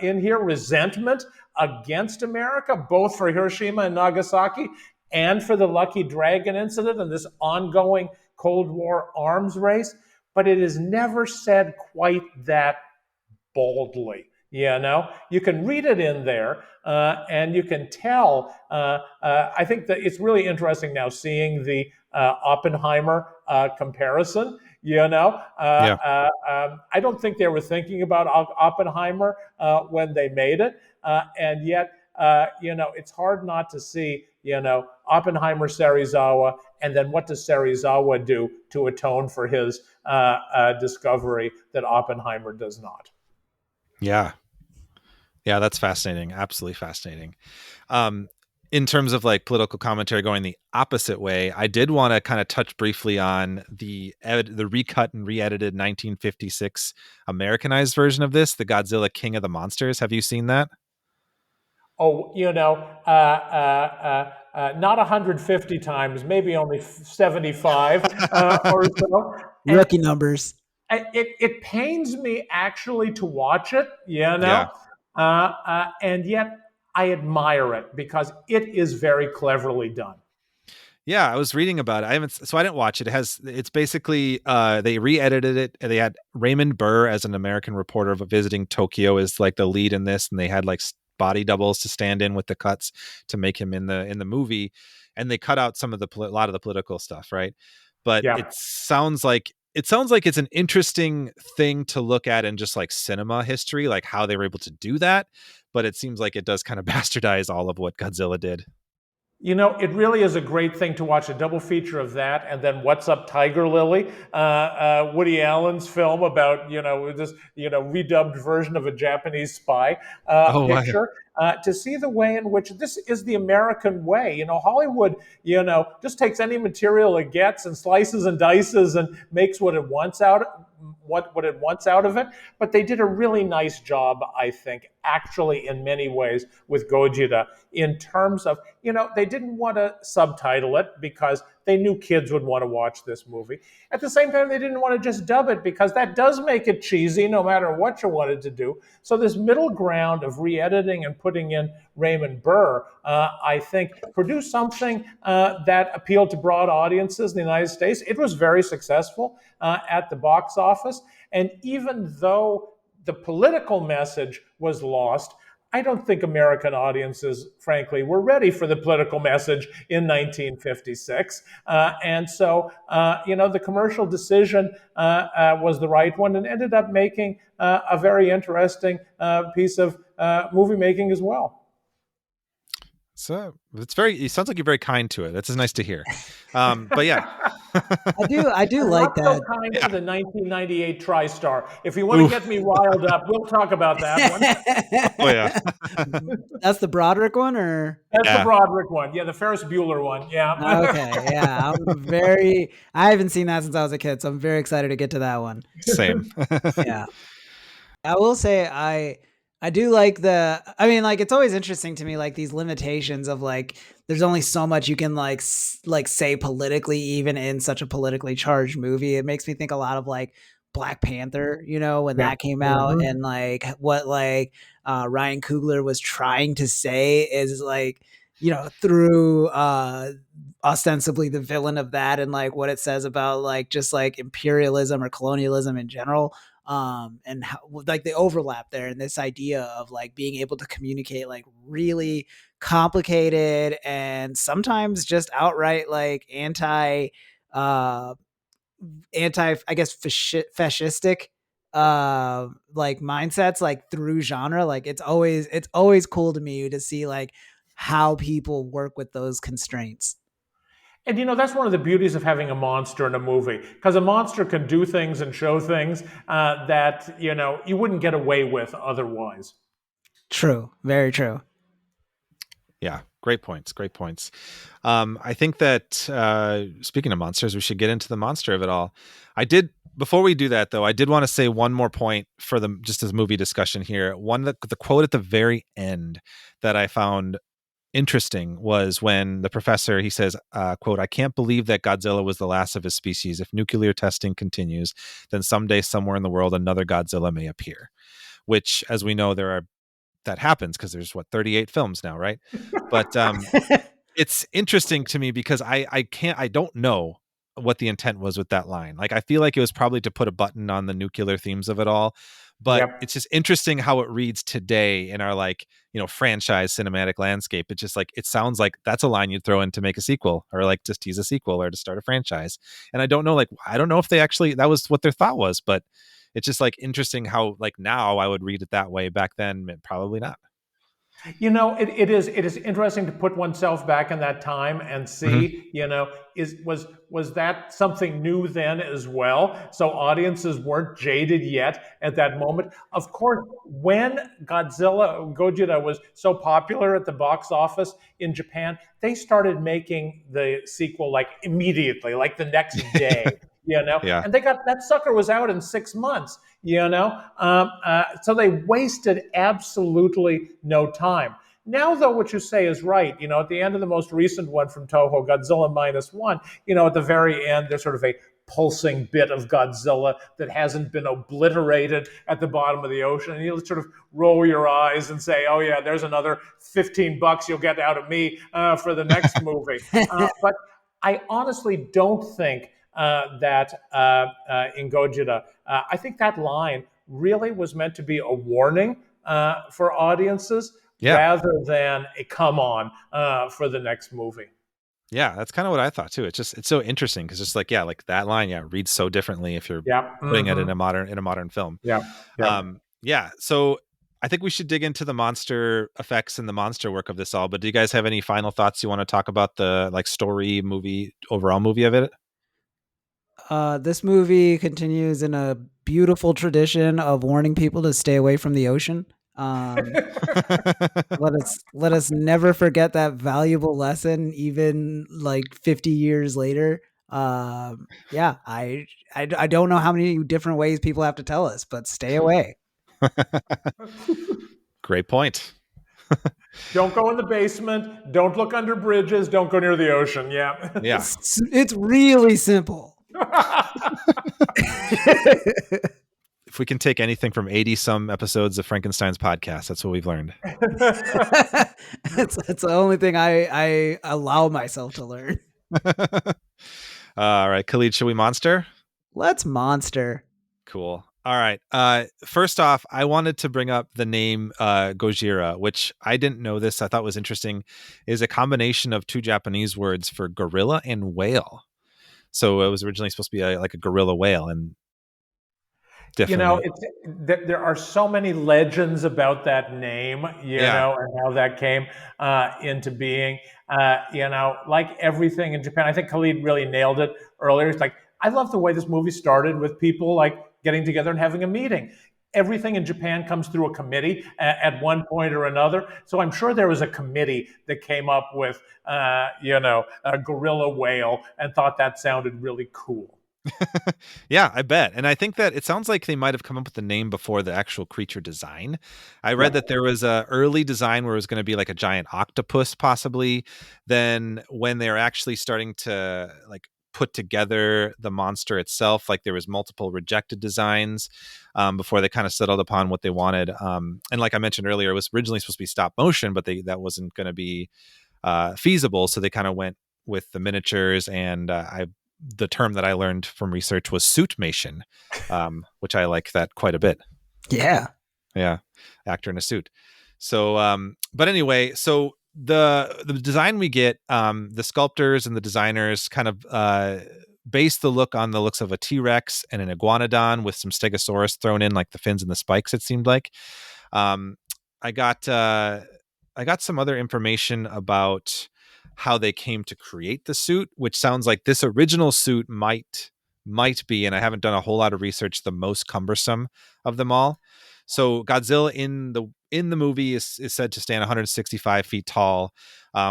in here, resentment against America, both for Hiroshima and Nagasaki and for the Lucky Dragon incident and this ongoing Cold War arms race. But it is never said quite that boldly. You can read it in there and you can tell. I think that it's really interesting now seeing the Oppenheimer comparison. I don't think they were thinking about Oppenheimer when they made it, and yet it's hard not to see Oppenheimer, Serizawa, and then what does Serizawa do to atone for his discovery that Oppenheimer does not. Yeah, that's fascinating. Absolutely fascinating. In terms of like political commentary going the opposite way, I did want to kind of touch briefly on the recut and re-edited 1956 Americanized version of this, the Godzilla King of the Monsters. Have you seen that? Oh, not 150 times, maybe only 75 or so. Rookie numbers. It pains me actually to watch it, and yet I admire it because it is very cleverly done. Yeah, I was reading about it. I didn't watch it. It's basically they re-edited it. They had Raymond Burr as an American reporter visiting Tokyo as like the lead in this, and they had like body doubles to stand in with the cuts to make him in the movie. and they cut out some of a lot of the political stuff, right? But Yeah. it sounds like it's an interesting thing to look at in just like cinema history, like how they were able to do that. But it seems like it does kind of bastardize all of what Godzilla did. You know, it really is a great thing to watch a double feature of that, and then What's Up, Tiger Lily, Woody Allen's film about this redubbed version of a Japanese spy picture. To see the way in which this is the American way. Hollywood, just takes any material it gets and slices and dices and makes what it wants out of it. But they did a really nice job, I think, actually in many ways with Gojira, in terms of, they didn't want to subtitle it because they knew kids would want to watch this movie. At the same time, they didn't want to just dub it because that does make it cheesy no matter what you wanted to do. So this middle ground of re-editing and putting in Raymond Burr, I think, produced something that appealed to broad audiences in the United States. It was very successful at the box office. And even though the political message was lost, I don't think American audiences, frankly, were ready for the political message in 1956. And so, the commercial decision was the right one and ended up making a very interesting piece of movie making as well. So it sounds like you're very kind to it. That's nice to hear. But yeah. I do like that. So kind to the 1998 TriStar. If you want to get me riled up, we'll talk about that one. Oh yeah. That's the Broderick one, or that's the Broderick one? Yeah, the Ferris Bueller one. Yeah. Okay. Yeah, I haven't seen that since I was a kid, so I'm very excited to get to that one. Same. Yeah. I will say I do like it's always interesting to me, like these limitations of like, there's only so much you can like say politically, even in such a politically charged movie. It makes me think a lot of like Black Panther, when that came out, and like what like Ryan Coogler was trying to say is like, through ostensibly the villain of that, and like what it says about like just like imperialism or colonialism in general. And how, like the overlap there, and this idea of like being able to communicate like really complicated and sometimes just outright like anti I guess fascistic like mindsets, like through genre. Like it's always cool to me to see like how people work with those constraints. And that's one of the beauties of having a monster in a movie, because a monster can do things and show things that you wouldn't get away with otherwise. True, very true. Yeah, great points. I think that speaking of monsters, we should get into the monster of it all. Before we do that though, I did want to say one more point for just as movie discussion here. The quote at the very end that I found interesting was when the professor, he says, quote, "I can't believe that Godzilla was the last of his species. If nuclear testing continues, then someday somewhere in the world another Godzilla may appear," which, as we know, that happens because there's 38 films now, right? But it's interesting to me because I don't know what the intent was with that line. Like, I feel like it was probably to put a button on the nuclear themes of it all. But It's just interesting how it reads today in our franchise cinematic landscape. It's just like, it sounds like that's a line you'd throw in to make a sequel, or like just tease a sequel or to start a franchise. And I don't know if they actually, that was what their thought was, but it's just like interesting how like now I would read it that way. Back then, probably not. It is interesting to put oneself back in that time and see, was that something new then as well? So audiences weren't jaded yet at that moment. Of course, when Gojira was so popular at the box office in Japan, they started making the sequel like immediately, like the next day. Yeah. And that sucker was out in 6 months, so they wasted absolutely no time. Now, though, what you say is right. At the end of the most recent one from Toho, Godzilla -1, at the very end, there's sort of a pulsing bit of Godzilla that hasn't been obliterated at the bottom of the ocean. And you'll sort of roll your eyes and say, oh yeah, there's another $15 you'll get out of me for the next movie. But I honestly don't think that in Gojira, I think that line really was meant to be a warning for audiences rather than a come on for the next movie. Yeah, that's kind of what I thought too. It's so interesting because just like like that line, reads so differently if you're Yeah. putting it in a modern film. Yeah. Yeah. Yeah. So I think we should dig into the monster effects and the monster work of this all. But do you guys have any final thoughts you want to talk about the like story, overall movie of it? This movie continues in a beautiful tradition of warning people to stay away from the ocean. Let us never forget that valuable lesson, even like 50 years later. Yeah, I don't know how many different ways people have to tell us, but stay away. Great point. Don't go in the basement. Don't look under bridges. Don't go near the ocean. Yeah. Yeah. It's really simple. If we can take anything from 80 some episodes of Frankenstein's podcast, that's what we've learned. That's the only thing I allow myself to learn. All right, Khalid, should we monster? Let's monster. Cool. All right. First off, I wanted to bring up the name Gojira, which I didn't know this. I thought was interesting, is a combination of two Japanese words for gorilla and whale. So it was originally supposed to be like a gorilla whale, and definitely. There are so many legends about that name, and how that came into being. Like everything in Japan, I think Khalid really nailed it earlier. It's like, I love the way this movie started with people like getting together and having a meeting. Everything in Japan comes through a committee at one point or another. So I'm sure there was a committee that came up with, a gorilla whale and thought that sounded really cool. Yeah, I bet. And I think that it sounds like they might have come up with the name before the actual creature design. I read that there was a early design where it was going to be like a giant octopus, possibly. Then when they're actually starting to like put together the monster itself, like there was multiple rejected designs before they kind of settled upon what they wanted. And like I mentioned earlier, it was originally supposed to be stop motion, but that wasn't going to be feasible. So they kind of went with the miniatures, and the term that I learned from research was suitmation, which I like that quite a bit. Yeah. Yeah. Actor in a suit. So, but anyway, so the design we get, the sculptors and the designers kind of base the look on the looks of a T-Rex and an iguanodon with some stegosaurus thrown in, like the fins and the spikes, it seemed like. I got some other information about how they came to create the suit, which sounds like this original suit might be, and I haven't done a whole lot of research, the most cumbersome of them all. So Godzilla in the movie is said to stand 165 feet tall,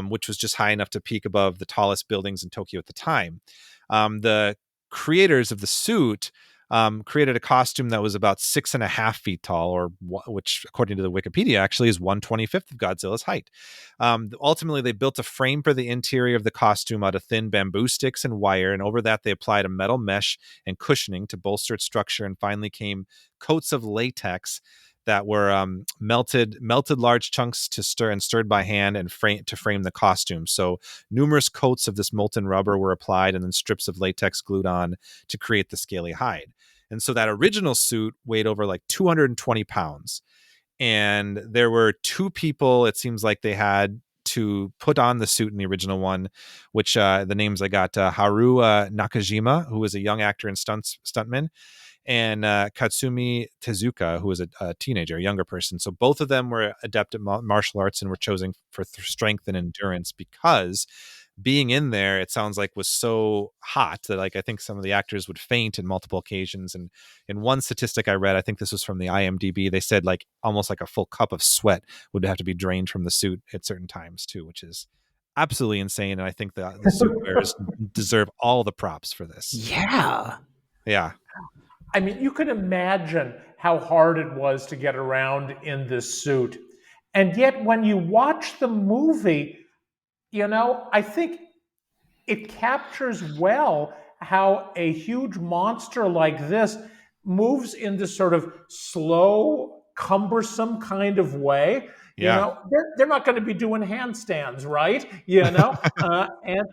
which was just high enough to peak above the tallest buildings in Tokyo at the time. The creators of the suit created a costume that was about 6.5 feet tall, which, according to the Wikipedia, actually is 1/25 of Godzilla's height. Ultimately, they built a frame for the interior of the costume out of thin bamboo sticks and wire, and over that they applied a metal mesh and cushioning to bolster its structure, and finally came coats of latex that were melted large chunks to stirred by hand and to frame the costume. So numerous coats of this molten rubber were applied, and then strips of latex glued on to create the scaly hide. And so that original suit weighed over like 220 pounds. And there were two people, it seems like they had to put on the suit in the original one, which the names I got, Haru Nakajima, who was a young actor and stuntman, and Katsumi Tezuka, who was a teenager, a younger person. So both of them were adept at martial arts and were chosen for strength and endurance, because being in there, it sounds like, was so hot that, like, I think some of the actors would faint in multiple occasions. And in one statistic I read, I think this was from the IMDb, they said like almost like a full cup of sweat would have to be drained from the suit at certain times too, which is absolutely insane. And I think the suit wearers deserve all the props for this. Yeah. Yeah. I mean, you could imagine how hard it was to get around in this suit. And yet when you watch the movie, I think it captures well how a huge monster like this moves in this sort of slow, cumbersome kind of way. Yeah. They're not going to be doing handstands, right? And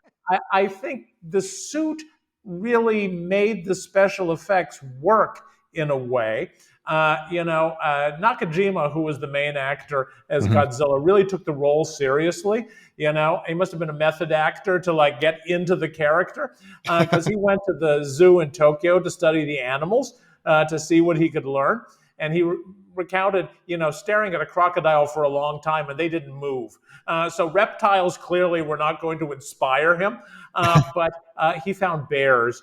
I think the suit really made the special effects work in a way. Nakajima, who was the main actor as Mhm. Godzilla, really took the role seriously. He must have been a method actor to like get into the character, because he went to the zoo in Tokyo to study the animals, to see what he could learn. And he recounted, staring at a crocodile for a long time and they didn't move. So reptiles clearly were not going to inspire him, but he found bears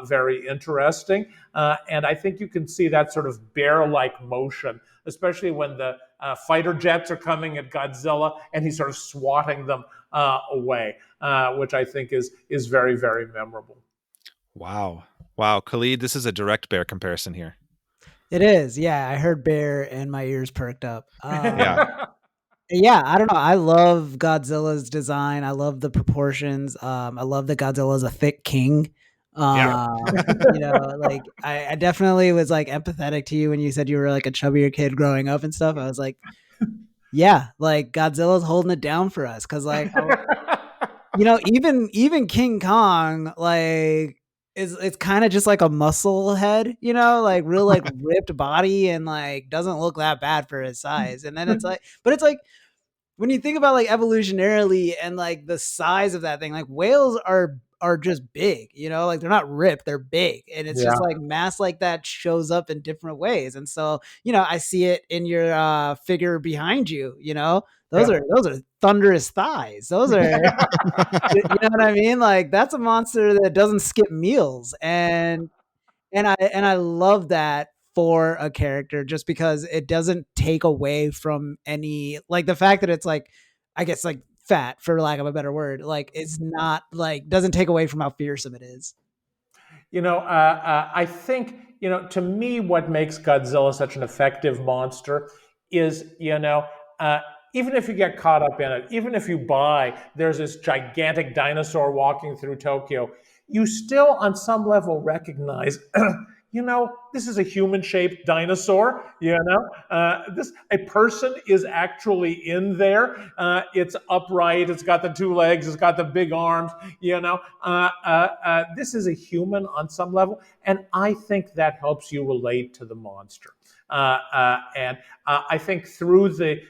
very interesting. And I think you can see that sort of bear-like motion, especially when the fighter jets are coming at Godzilla and he's sort of swatting them away, which I think is very, very memorable. Wow. Khalid, this is a direct bear comparison here. It is. Yeah, I heard bear and my ears perked up. Yeah. Yeah, I don't know. I love Godzilla's design. I love the proportions. I love that Godzilla's a thick king. Like I definitely was like empathetic to you when you said you were like a chubbier kid growing up and stuff. I was like, yeah, like Godzilla's holding it down for us. Cause like, even King Kong, like, it's kind of just like a muscle head, like real like ripped body and like doesn't look that bad for his size. And then it's like when you think about like evolutionarily and like the size of that thing, like whales are just big, like they're not ripped, they're big. And it's just like mass like that shows up in different ways. And so, I see it in your figure behind you, those are thunderous thighs. Those are, you know what I mean? Like that's a monster that doesn't skip meals. And I love that for a character just because it doesn't take away from any, like the fact that it's like, I guess like fat for lack of a better word, like it's not like doesn't take away from how fearsome it is. I think, to me, what makes Godzilla such an effective monster is, even if you get caught up in it, even if you buy, there's this gigantic dinosaur walking through Tokyo, you still on some level recognize, this is a human-shaped dinosaur. A person is actually in there. It's upright. It's got the two legs. It's got the big arms. This is a human on some level, and I think that helps you relate to the monster. And I think through the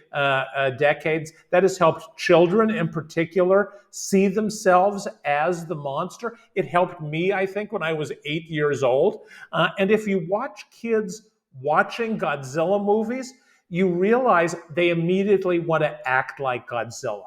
decades, that has helped children in particular see themselves as the monster. It helped me, I think, when I was 8 years old. And if you watch kids watching Godzilla movies, you realize they immediately want to act like Godzilla.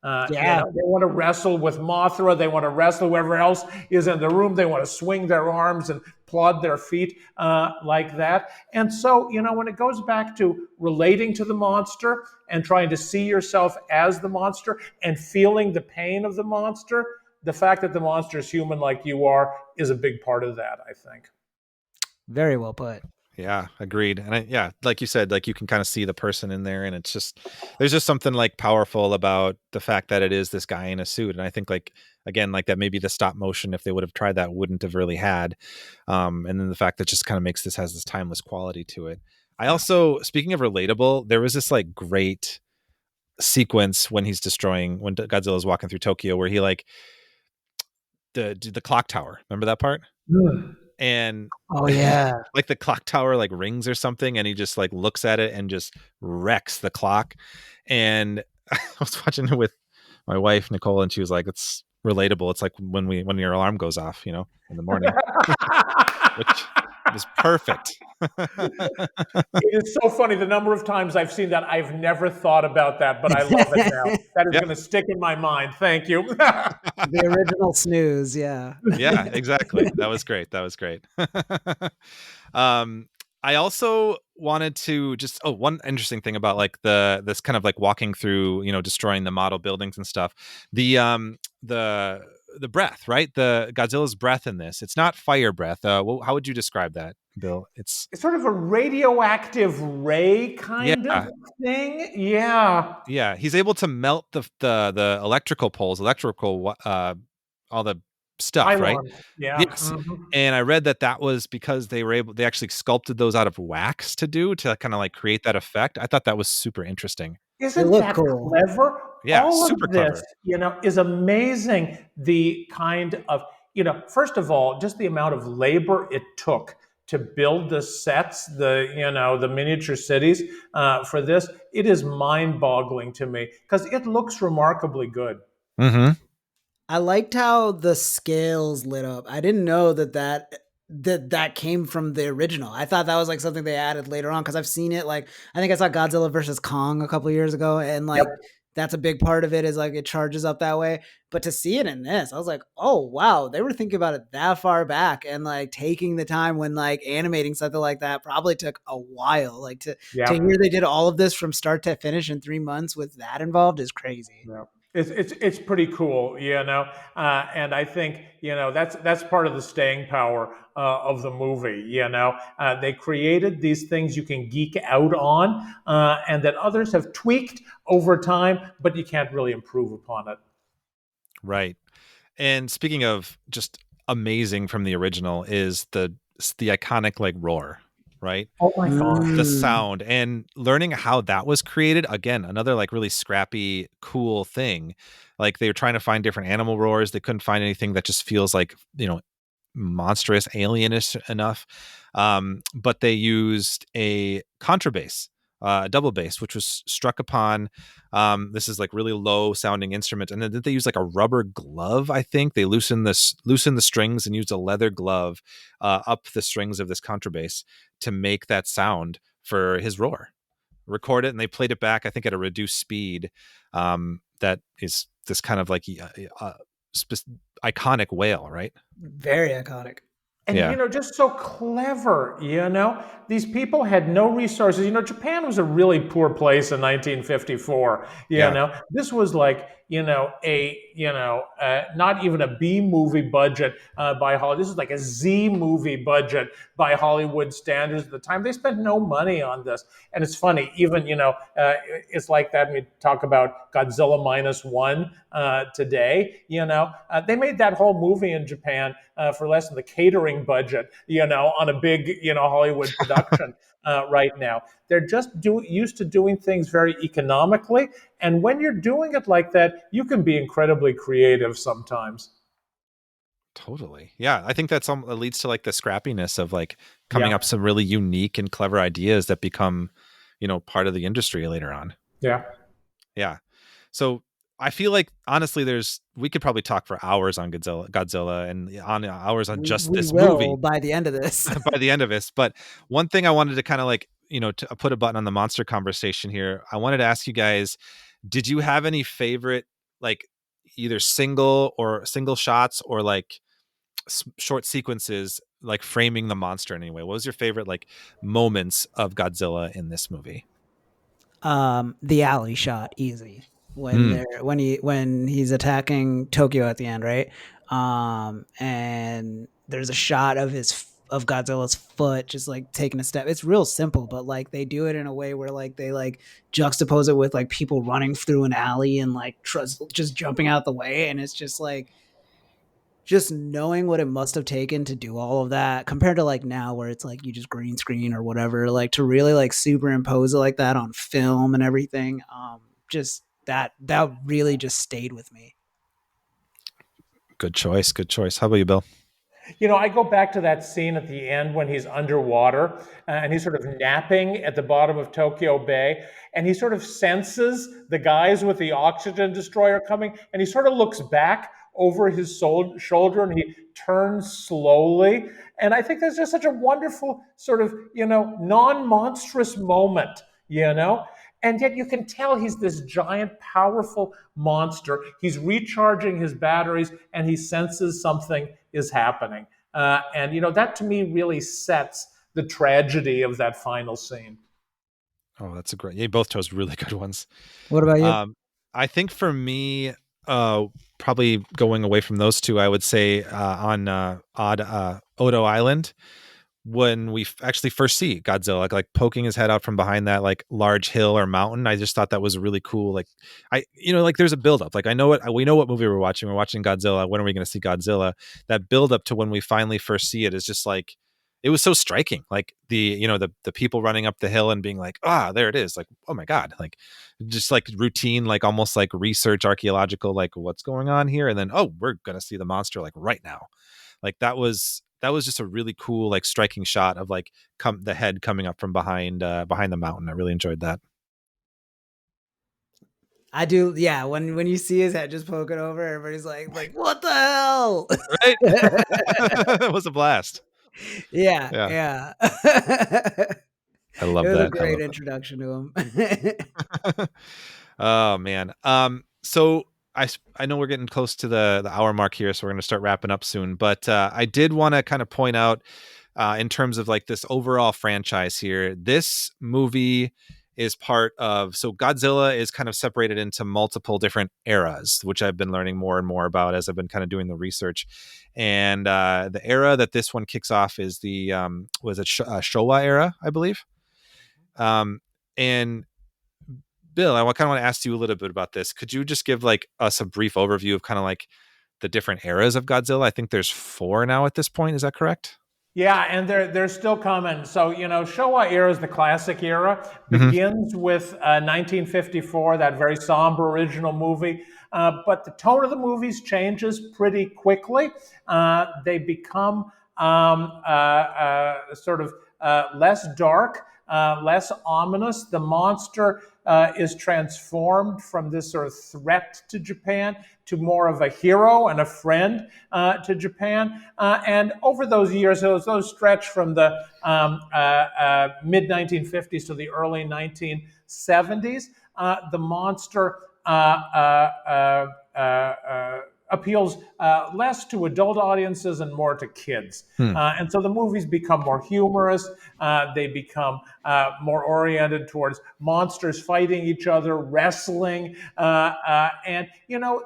They want to wrestle with Mothra. They want to wrestle whoever else is in the room. They want to swing their arms and plod their feet like that. And so, when it goes back to relating to the monster and trying to see yourself as the monster and feeling the pain of the monster, the fact that the monster is human like you are is a big part of that, I think. Very well put. Yeah, agreed. And like you said, like you can kind of see the person in there, and it's just there's just something like powerful about the fact that it is this guy in a suit. And I think like again, like that maybe the stop motion, if they would have tried that, wouldn't have really had. And then the fact that just kind of makes has this timeless quality to it. I also, speaking of relatable, there was this like great sequence when Godzilla's walking through Tokyo, where he like the clock tower. Remember that part? And oh yeah, like the clock tower like rings or something, and he just like looks at it and just wrecks the clock. And I was watching it with my wife Nicole, and she was like, "It's relatable. It's like when your alarm goes off, in the morning," which is perfect. It is so funny the number of times I've seen that. I've never thought about that, but I love it now. That is going to stick in my mind. Thank you. The original snooze. Yeah. Yeah, exactly. That was great. I also wanted to just one interesting thing about like this kind of like walking through, destroying the model buildings and stuff. The breath, right? The Godzilla's breath in this. It's not fire breath. How would you describe that, Bill? It's sort of a radioactive ray kind of thing. Yeah. Yeah. He's able to melt the electrical poles, all the stuff, right? Yeah. Yes. Mm-hmm. And I read that was because they actually sculpted those out of wax to kind of like create that effect. I thought that was super interesting. Isn't that cool. Clever? Yeah, all super of this, clever. Is amazing. The kind of, first of all, just the amount of labor it took to build the sets, the miniature cities for this, it is mind-boggling to me because it looks remarkably good. Mm-hmm. I liked how the scales lit up. I didn't know that came from the original. I thought that was like something they added later on because I've seen it. Like I think I saw Godzilla versus Kong a couple years ago, and like that's a big part of it is like it charges up that way. But to see it in this, I was like, oh wow, they were thinking about it that far back and like taking the time when like animating something like that probably took a while. Like to hear they did all of this from start to finish in 3 months with that involved is crazy. Yeah. It's pretty cool, and I think that's part of the staying power of the movie. They created these things you can geek out on, and that others have tweaked over time, but you can't really improve upon it. Right. And speaking of just amazing from the original is the iconic like roar, right? Oh my gosh. The sound and learning how that was created. Again, another like really scrappy, cool thing. Like they were trying to find different animal roars. They couldn't find anything that just feels like, monstrous, alienish enough. But they used a contrabass, double bass, which was struck upon. This is like really low sounding instrument, and then they use like a rubber glove. I think they loosened the strings and used a leather glove up the strings of this contrabass to make that sound for his roar. Record it, and they played it back. I think at a reduced speed. That is this kind of like iconic wail, right? Very iconic. And, just so clever, These people had no resources. Japan was a really poor place in 1954, This was like, not even a B movie budget by Hollywood. This is like a Z movie budget by Hollywood standards at the time. They spent no money on this. And it's funny, even, it's like that when we talk about Godzilla -1 today, they made that whole movie in Japan for less than the catering budget, on a big, Hollywood production right now. They're just used to doing things very economically. And when you're doing it like that, you can be incredibly creative sometimes. Totally. Yeah. I think that leads to like the scrappiness of like coming up some really unique and clever ideas that become, part of the industry later on. Yeah. Yeah. So I feel like honestly, we could probably talk for hours on Godzilla and on hours on this movie by the end of this. by the end of this. But one thing I wanted to kind of like, to put a button on the monster conversation here, I wanted to ask you guys, did you have any favorite, like either single shots or like short sequences, like framing the monster in any way? What was your favorite like moments of Godzilla in this movie? The alley shot, easy. When he's attacking Tokyo at the end, right? And there's a shot of Godzilla's foot just like taking a step. It's real simple, but like they do it in a way where like they like juxtapose it with like people running through an alley and like just jumping out the way, and it's just like just knowing what it must have taken to do all of that compared to like now where it's like you just green screen or whatever, like to really like superimpose it like that on film and everything. Just that really just stayed with me. Good choice. How about you, Bill? I go back to that scene at the end when he's underwater and he's sort of napping at the bottom of Tokyo Bay, and he sort of senses the guys with the oxygen destroyer coming, and he sort of looks back over his shoulder and he turns slowly. And I think that's just such a wonderful sort of, non-monstrous moment, And yet you can tell he's this giant, powerful monster. He's recharging his batteries and he senses something is happening. And that to me really sets the tragedy of that final scene. Oh, that's a great. You both chose really good ones. What about you? I think for me, probably going away from those two, I would say on Odo Island, when we actually first see Godzilla like poking his head out from behind that like large hill or mountain. I just thought that was really cool. Like like there's a buildup. Like we know what movie we're watching. We're watching Godzilla. When are we going to see Godzilla? That buildup to when we finally first see it is just like, it was so striking. Like the people running up the hill and being like, there it is. Like, oh my God. Like just like routine, like almost like research, archaeological, like what's going on here. And then, we're going to see the monster like right now. Like that was that was just a really cool, like, striking shot of like the head coming up from behind the mountain. I really enjoyed that. I do, yeah. When you see his head just poking over, everybody's like, "What the hell?" Right? It was a blast. Yeah, Yeah. yeah. I It love was a that. I great love introduction to him. that. Oh man. So I know we're getting close to the hour mark here, so we're going to start wrapping up soon. But I did want to kind of point out, in terms of like this overall franchise here, this movie is part of. So Godzilla is kind of separated into multiple different eras, which I've been learning more and more about as I've been kind of doing the research. And the era that this one kicks off is the Showa era, I believe. And Bill, I kind of want to ask you a little bit about this. Could you just give like us a brief overview of kind of like the different eras of Godzilla? I think there's 4 now at this point. Is that correct? Yeah, and they're still coming. So, Showa era is the classic era. Begins with 1954, that very somber original movie. But the tone of the movies changes pretty quickly. They become sort of less dark, less ominous. The monster is transformed from this sort of threat to Japan to more of a hero and a friend to Japan. And over those years, those stretch from the mid 1950s to the early 1970s, the monster appeals less to adult audiences and more to kids. And so the movies become more humorous. They become more oriented towards monsters fighting each other, wrestling, and,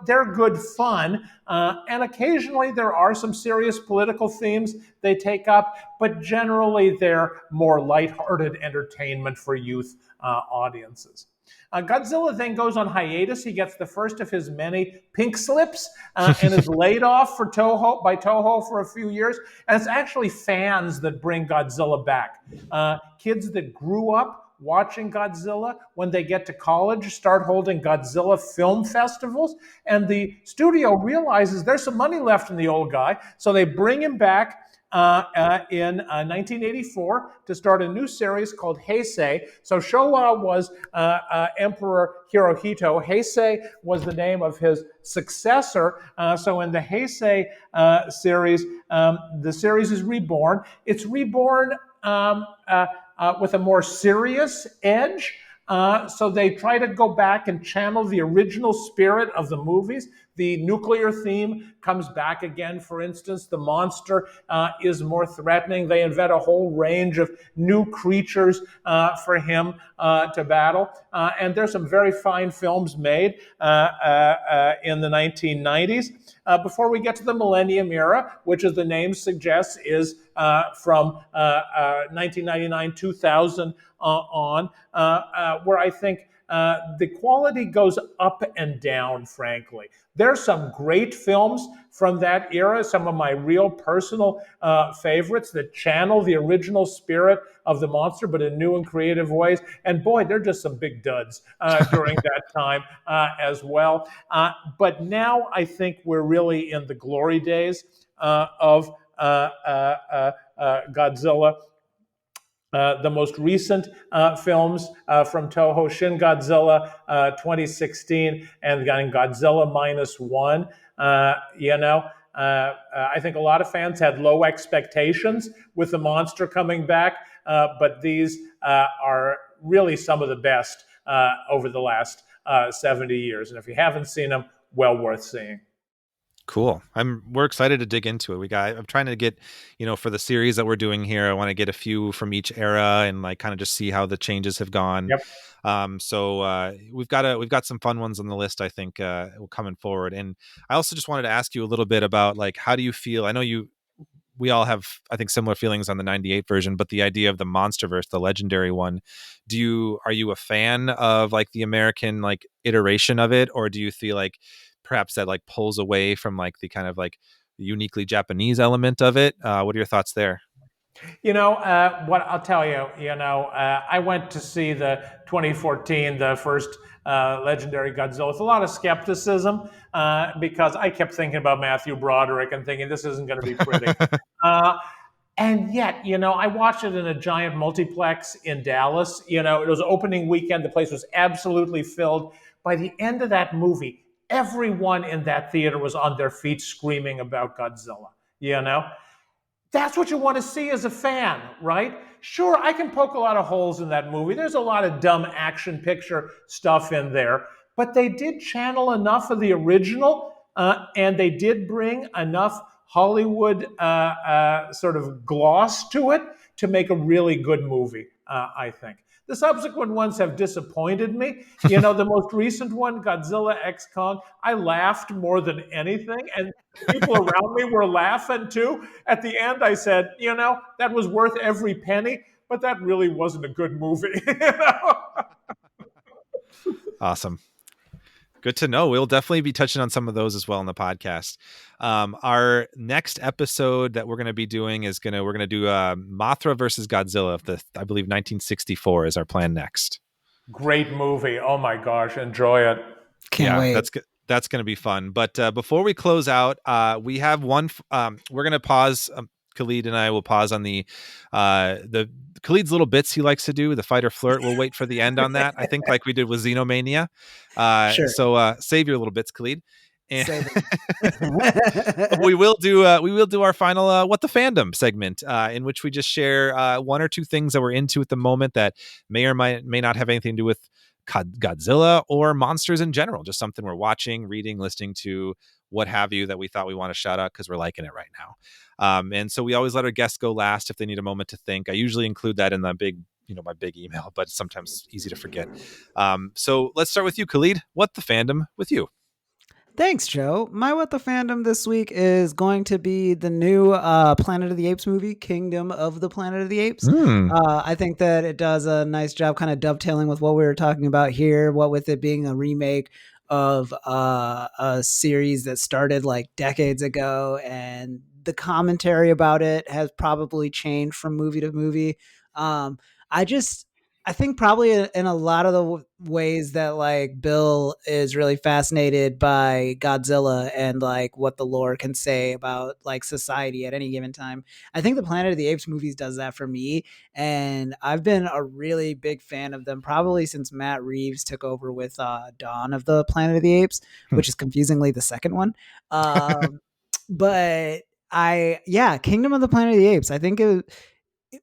they're good fun. And occasionally there are some serious political themes they take up, but generally they're more lighthearted entertainment for youth audiences. Godzilla then goes on hiatus. He gets the first of his many pink slips and is laid off by Toho for a few years. And it's actually fans that bring Godzilla back. Kids that grew up watching Godzilla, when they get to college, start holding Godzilla film festivals. And the studio realizes there's some money left in the old guy. So they bring him back in 1984 to start a new series called Heisei. So Showa was Emperor Hirohito. Heisei was the name of his successor. So in the Heisei series, the series is reborn. It's reborn with a more serious edge. So they try to go back and channel the original spirit of the movies. The nuclear theme comes back again, for instance. The monster is more threatening. They invent a whole range of new creatures for him to battle. And there's some very fine films made in the 1990s. Before we get to the Millennium Era, which, as the name suggests, is from 1999, 2000 on, where I think the quality goes up and down, frankly. There's some great films from that era, some of my real personal favorites that channel the original spirit of the monster, but in new and creative ways. And boy, they're just some big duds during that time as well. But now I think we're really in the glory days of Godzilla. The most recent films from Toho, Shin Godzilla 2016 and Godzilla -1. I think a lot of fans had low expectations with the monster coming back, but these are really some of the best over the last 70 years. And if you haven't seen them, well worth seeing. Cool. We're excited to dig into it. I'm trying to get, for the series that we're doing here, I want to get a few from each era and like kind of just see how the changes have gone. Yep. So we've got some fun ones on the list, I think, coming forward. And I also just wanted to ask you a little bit about like, how do you feel? I know we all have, I think, similar feelings on the 98 version, but the idea of the Monsterverse, the legendary one, are you a fan of like the American like iteration of it? Or do you feel like perhaps that like pulls away from like the kind of like uniquely Japanese element of it? What are your thoughts there? What I'll tell you, I went to see the 2014, the first legendary Godzilla with a lot of skepticism because I kept thinking about Matthew Broderick and thinking this isn't going to be pretty. Uh, and yet, I watched it in a giant multiplex in Dallas. It was opening weekend. The place was absolutely filled. By the end of that movie, everyone in that theater was on their feet screaming about Godzilla. That's what you want to see as a fan, right? Sure, I can poke a lot of holes in that movie. There's a lot of dumb action picture stuff in there, but they did channel enough of the original, and they did bring enough Hollywood sort of gloss to it to make a really good movie, I think. The subsequent ones have disappointed me. The most recent one, Godzilla X Kong, I laughed more than anything, and people around me were laughing too. At the end, I said, that was worth every penny, but that really wasn't a good movie. Awesome. Good to know. We'll definitely be touching on some of those as well in the podcast. Our next episode that we're going to be doing is we're going to do Mothra versus Godzilla of I believe 1964 is our plan next. Great movie. Oh my gosh. Enjoy it. Can't wait. That's going to be fun. But before we close out, we have one, we're going to pause. Khalid and I will pause on the Khalid's little bits he likes to do, the fight or flirt. We'll wait for the end on that. I think like we did with Xenomania. Sure. So save your little bits, Khalid. And we will do our final What the Fandom segment, in which we just share one or two things that we're into at the moment that may or may not have anything to do with Godzilla or monsters in general. Just something we're watching, reading, listening to, what have you, that we thought we want to shout out because we're liking it right now. And so we always let our guests go last if they need a moment to think. I usually include that in the big, my big email, but sometimes it's easy to forget. So let's start with you, Khalid. What the Fandom with you? Thanks, Joe. My What the Fandom this week is going to be the new Planet of the Apes movie, Kingdom of the Planet of the Apes. I think that it does a nice job kind of dovetailing with what we were talking about here, what with it being a remake of a series that started like decades ago, and the commentary about it has probably changed from movie to movie. I think probably in a lot of the ways that like Bill is really fascinated by Godzilla and like what the lore can say about like society at any given time. I think the Planet of the Apes movies does that for me. And I've been a really big fan of them probably since Matt Reeves took over with Dawn of the Planet of the Apes, which is confusingly the second one. But Kingdom of the Planet of the Apes, I think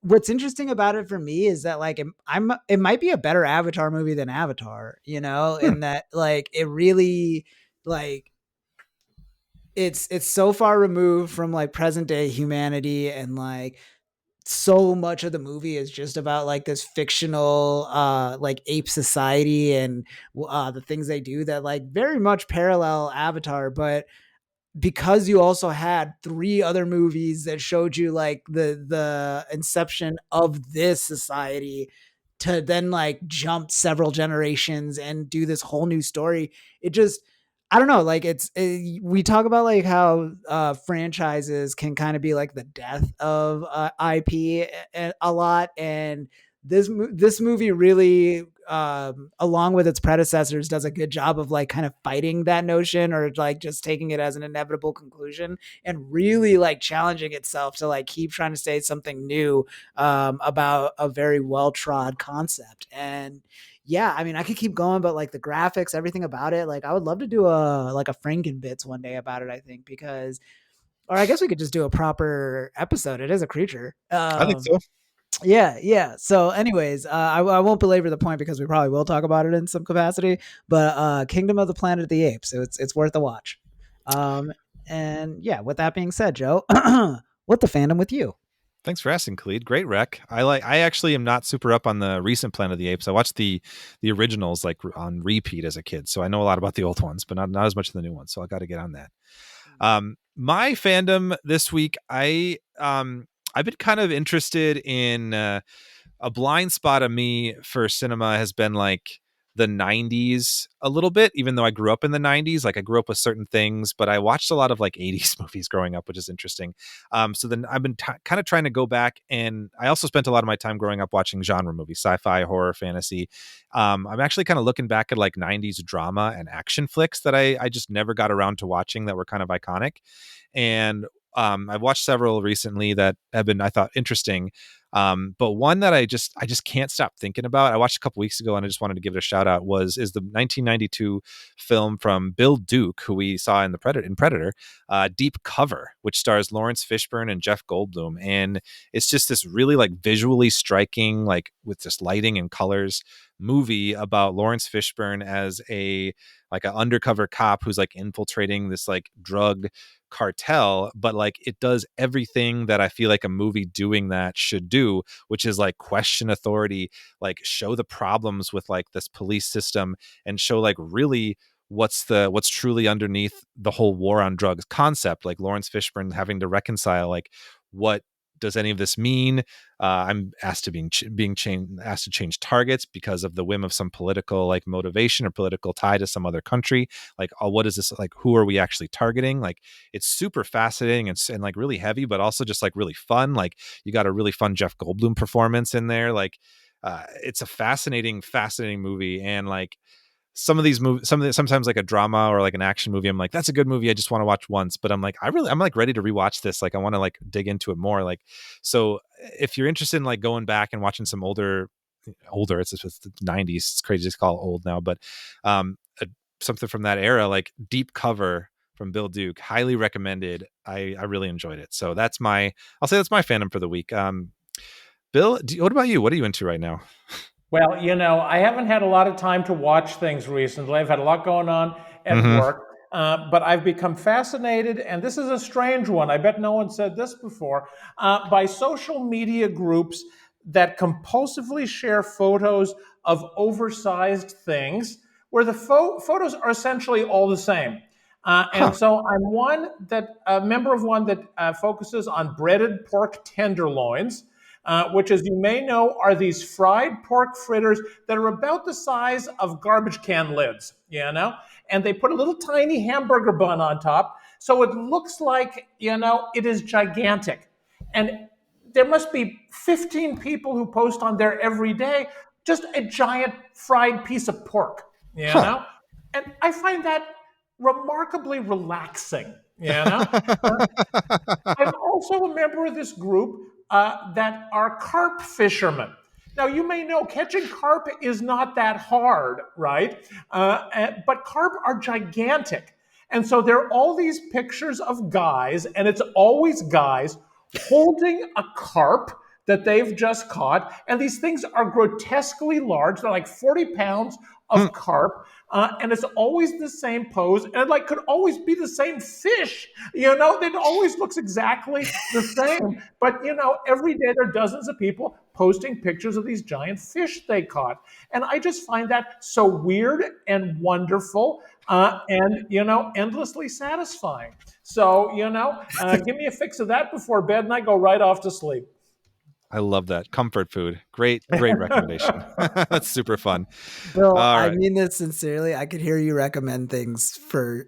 what's interesting about it for me is that like it might be a better Avatar movie than Avatar, in that like it really like it's so far removed from like present day humanity, and like so much of the movie is just about like this fictional like ape society and the things they do that like very much parallel Avatar, but because you also had 3 other movies that showed you like the inception of this society to then like jump several generations and do this whole new story. It just, I don't know, like we talk about like how franchises can kind of be like the death of IP a lot, and this movie really along with its predecessors does a good job of like kind of fighting that notion, or like just taking it as an inevitable conclusion and really like challenging itself to like keep trying to say something new about a very well-trod concept. And yeah, I mean, I could keep going, but like the graphics, everything about it, like I would love to do a Frankenbits one day about it, I think, because, or I guess we could just do a proper episode. It is a creature. I think so. Yeah. So anyways, I won't belabor the point because we probably will talk about it in some capacity, but Kingdom of the Planet of the Apes, so it's worth a watch. And yeah, with that being said, Joe, what the fandom with you? Thanks for asking, Khalid. Great rec. I actually am not super up on the recent Planet of the Apes. I watched the originals like on repeat as a kid, so I know a lot about the old ones, but not as much of the new ones. So I got to get on that. My fandom this week, I've been kind of interested in a blind spot of me for cinema has been like the 90s a little bit, even though I grew up in the 90s. Like I grew up with certain things, but I watched a lot of like 80s movies growing up, which is interesting. So then I've been kind of trying to go back, and I also spent a lot of my time growing up watching genre movies, sci-fi, horror, fantasy. I'm actually kind of looking back at like 90s drama and action flicks that I just never got around to watching that were kind of iconic. And I've watched several recently that have been, I thought, interesting. But one that I just can't stop thinking about, I watched a couple weeks ago and I just wanted to give it a shout out, is the 1992 film from Bill Duke, who we saw in Predator, Deep Cover, which stars Lawrence Fishburne and Jeff Goldblum. And it's just this really like visually striking, like with just lighting and colors movie about Lawrence Fishburne as an undercover cop who's like infiltrating this like drug cartel, but like it does everything that I feel like a movie doing that should do, which is like question authority, like show the problems with like this police system, and show like really what's truly underneath the whole war on drugs concept. Like Lawrence Fishburne having to reconcile like, what does any of this mean? I'm asked to asked to change targets because of the whim of some political like motivation or political tie to some other country. Like, what is this? Like, who are we actually targeting? Like, it's super fascinating and like really heavy, but also just like really fun. Like, you got a really fun Jeff Goldblum performance in there. Like, it's a fascinating movie. And like, some of these movies, sometimes like a drama or like an action movie, I'm like, that's a good movie, I just want to watch once. But I'm like, I'm like ready to rewatch this. Like, I want to like dig into it more. Like, so if you're interested in like going back and watching some older, it's the 90s. It's crazy to call it old now, but something from that era, like Deep Cover from Bill Duke, highly recommended. I really enjoyed it. So I'll say that's my fandom for the week. Bill, what about you? What are you into right now? Well, I haven't had a lot of time to watch things recently. I've had a lot going on at work, but I've become fascinated, and this is a strange one. I bet no one said this before, by social media groups that compulsively share photos of oversized things where the photos are essentially all the same. And so I'm a member of one that focuses on breaded pork tenderloins, which, as you may know, are these fried pork fritters that are about the size of garbage can lids, and they put a little tiny hamburger bun on top. So it looks like, it is gigantic. And there must be 15 people who post on there every day, just a giant fried piece of pork, And I find that remarkably relaxing, I'm also a member of this group that are carp fishermen. Now, you may know catching carp is not that hard, right? But carp are gigantic. And so there are all these pictures of guys, and it's always guys holding a carp that they've just caught. And these things are grotesquely large. They're like 40 pounds of carp. And it's always the same pose, and it could always be the same fish. It always looks exactly the same. But every day there are dozens of people posting pictures of these giant fish they caught, and I just find that so weird and wonderful, and endlessly satisfying. So give me a fix of that before bed, and I go right off to sleep. I love that. Comfort food. Great recommendation. That's super fun. Bill, I mean this sincerely. I could hear you recommend things for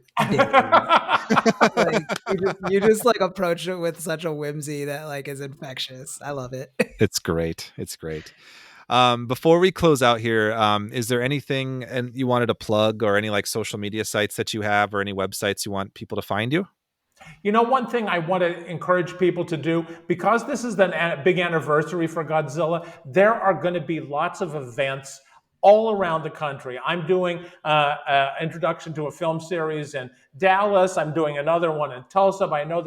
you just approach it with such a whimsy that is infectious. I love it. It's great. Before we close out here, is there anything and you wanted to plug, or any social media sites that you have, or any websites you want people to find you? One thing I want to encourage people to do, because this is the big anniversary for Godzilla, there are going to be lots of events all around the country. I'm doing an introduction to a film series in Dallas. I'm doing another one in Tulsa. I know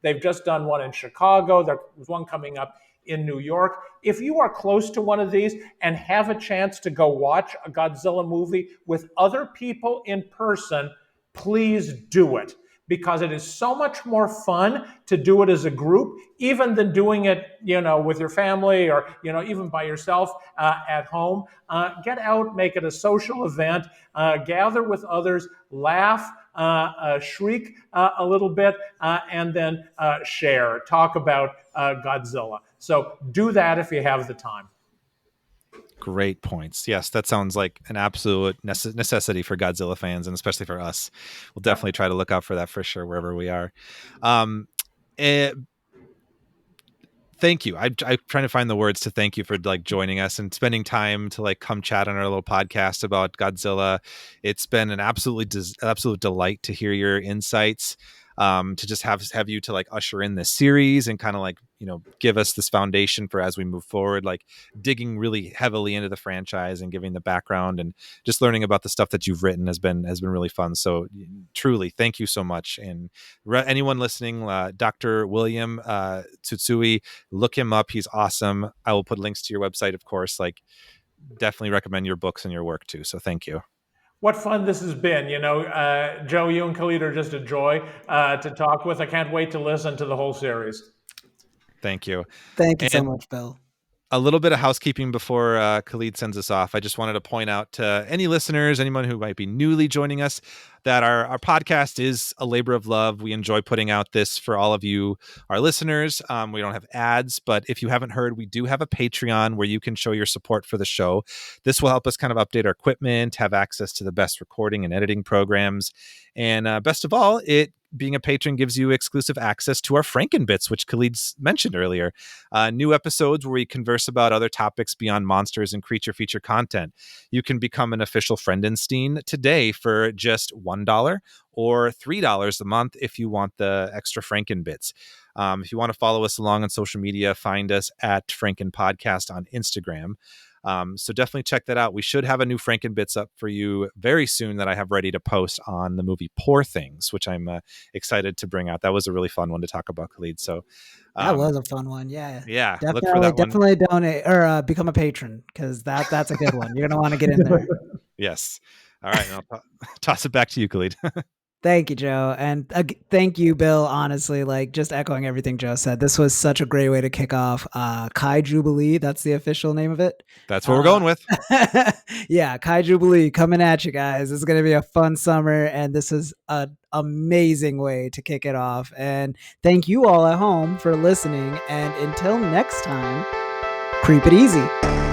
they've just done one in Chicago. There's one coming up in New York. If you are close to one of these and have a chance to go watch a Godzilla movie with other people in person, please do it. Because it is so much more fun to do it as a group, even than doing it, with your family, or, even by yourself at home. Get out, make it a social event, gather with others, laugh, shriek a little bit, and then talk about Godzilla. So do that if you have the time. Great points. Yes, that sounds like an absolute necessity for Godzilla fans, and especially for us. We'll definitely try to look out for that for sure, wherever we are. Thank you. I'm trying to find the words to thank you for like joining us and spending time to like come chat on our little podcast about Godzilla. It's been an absolute delight to hear your insights, to just have you to like usher in this series and kind of like, give us this foundation for as we move forward, like digging really heavily into the franchise and giving the background and just learning about the stuff that you've written has been really fun. So truly, thank you so much. And anyone listening, Dr. William Tsutsui, look him up. He's awesome. I will put links to your website, of course. Like, definitely recommend your books and your work too. So thank you. What fun this has been. Joe, you and Khalid are just a joy to talk with. I can't wait to listen to the whole series. Thank you. Thank you so much, Bill. A little bit of housekeeping before Khalid sends us off. I just wanted to point out to any listeners, anyone who might be newly joining us, that our podcast is a labor of love. We enjoy putting out this for all of you, our listeners. We don't have ads, but if you haven't heard, we do have a Patreon where you can show your support for the show. This will help us kind of update our equipment, have access to the best recording and editing programs. And best of all, being a patron gives you exclusive access to our Frankenbits, which Khalid mentioned earlier. New episodes where we converse about other topics beyond monsters and creature feature content. You can become an official Friendenstein today for just $1 or $3 a month if you want the extra Frankenbits. If you want to follow us along on social media, find us at Franken Podcast on Instagram. So definitely check that out. We should have a new Frankenbits up for you very soon that I have ready to post on the movie Poor Things, which I'm excited to bring out. That was a really fun one to talk about, Khalid. So that was a fun one. Yeah. Look for that definitely donate or become a patron, because that's a good one. You're going to want to get in there. Yes. All right. I'll toss it back to you, Khalid. Thank you, Joe. And thank you, Bill. Honestly, like just echoing everything Joe said, this was such a great way to kick off KAIJUBILEE. That's the official name of it. That's what we're going with. Yeah, KAIJUBILEE coming at you guys. It's going to be a fun summer, and this is an amazing way to kick it off. And thank you all at home for listening. And until next time, creep it easy.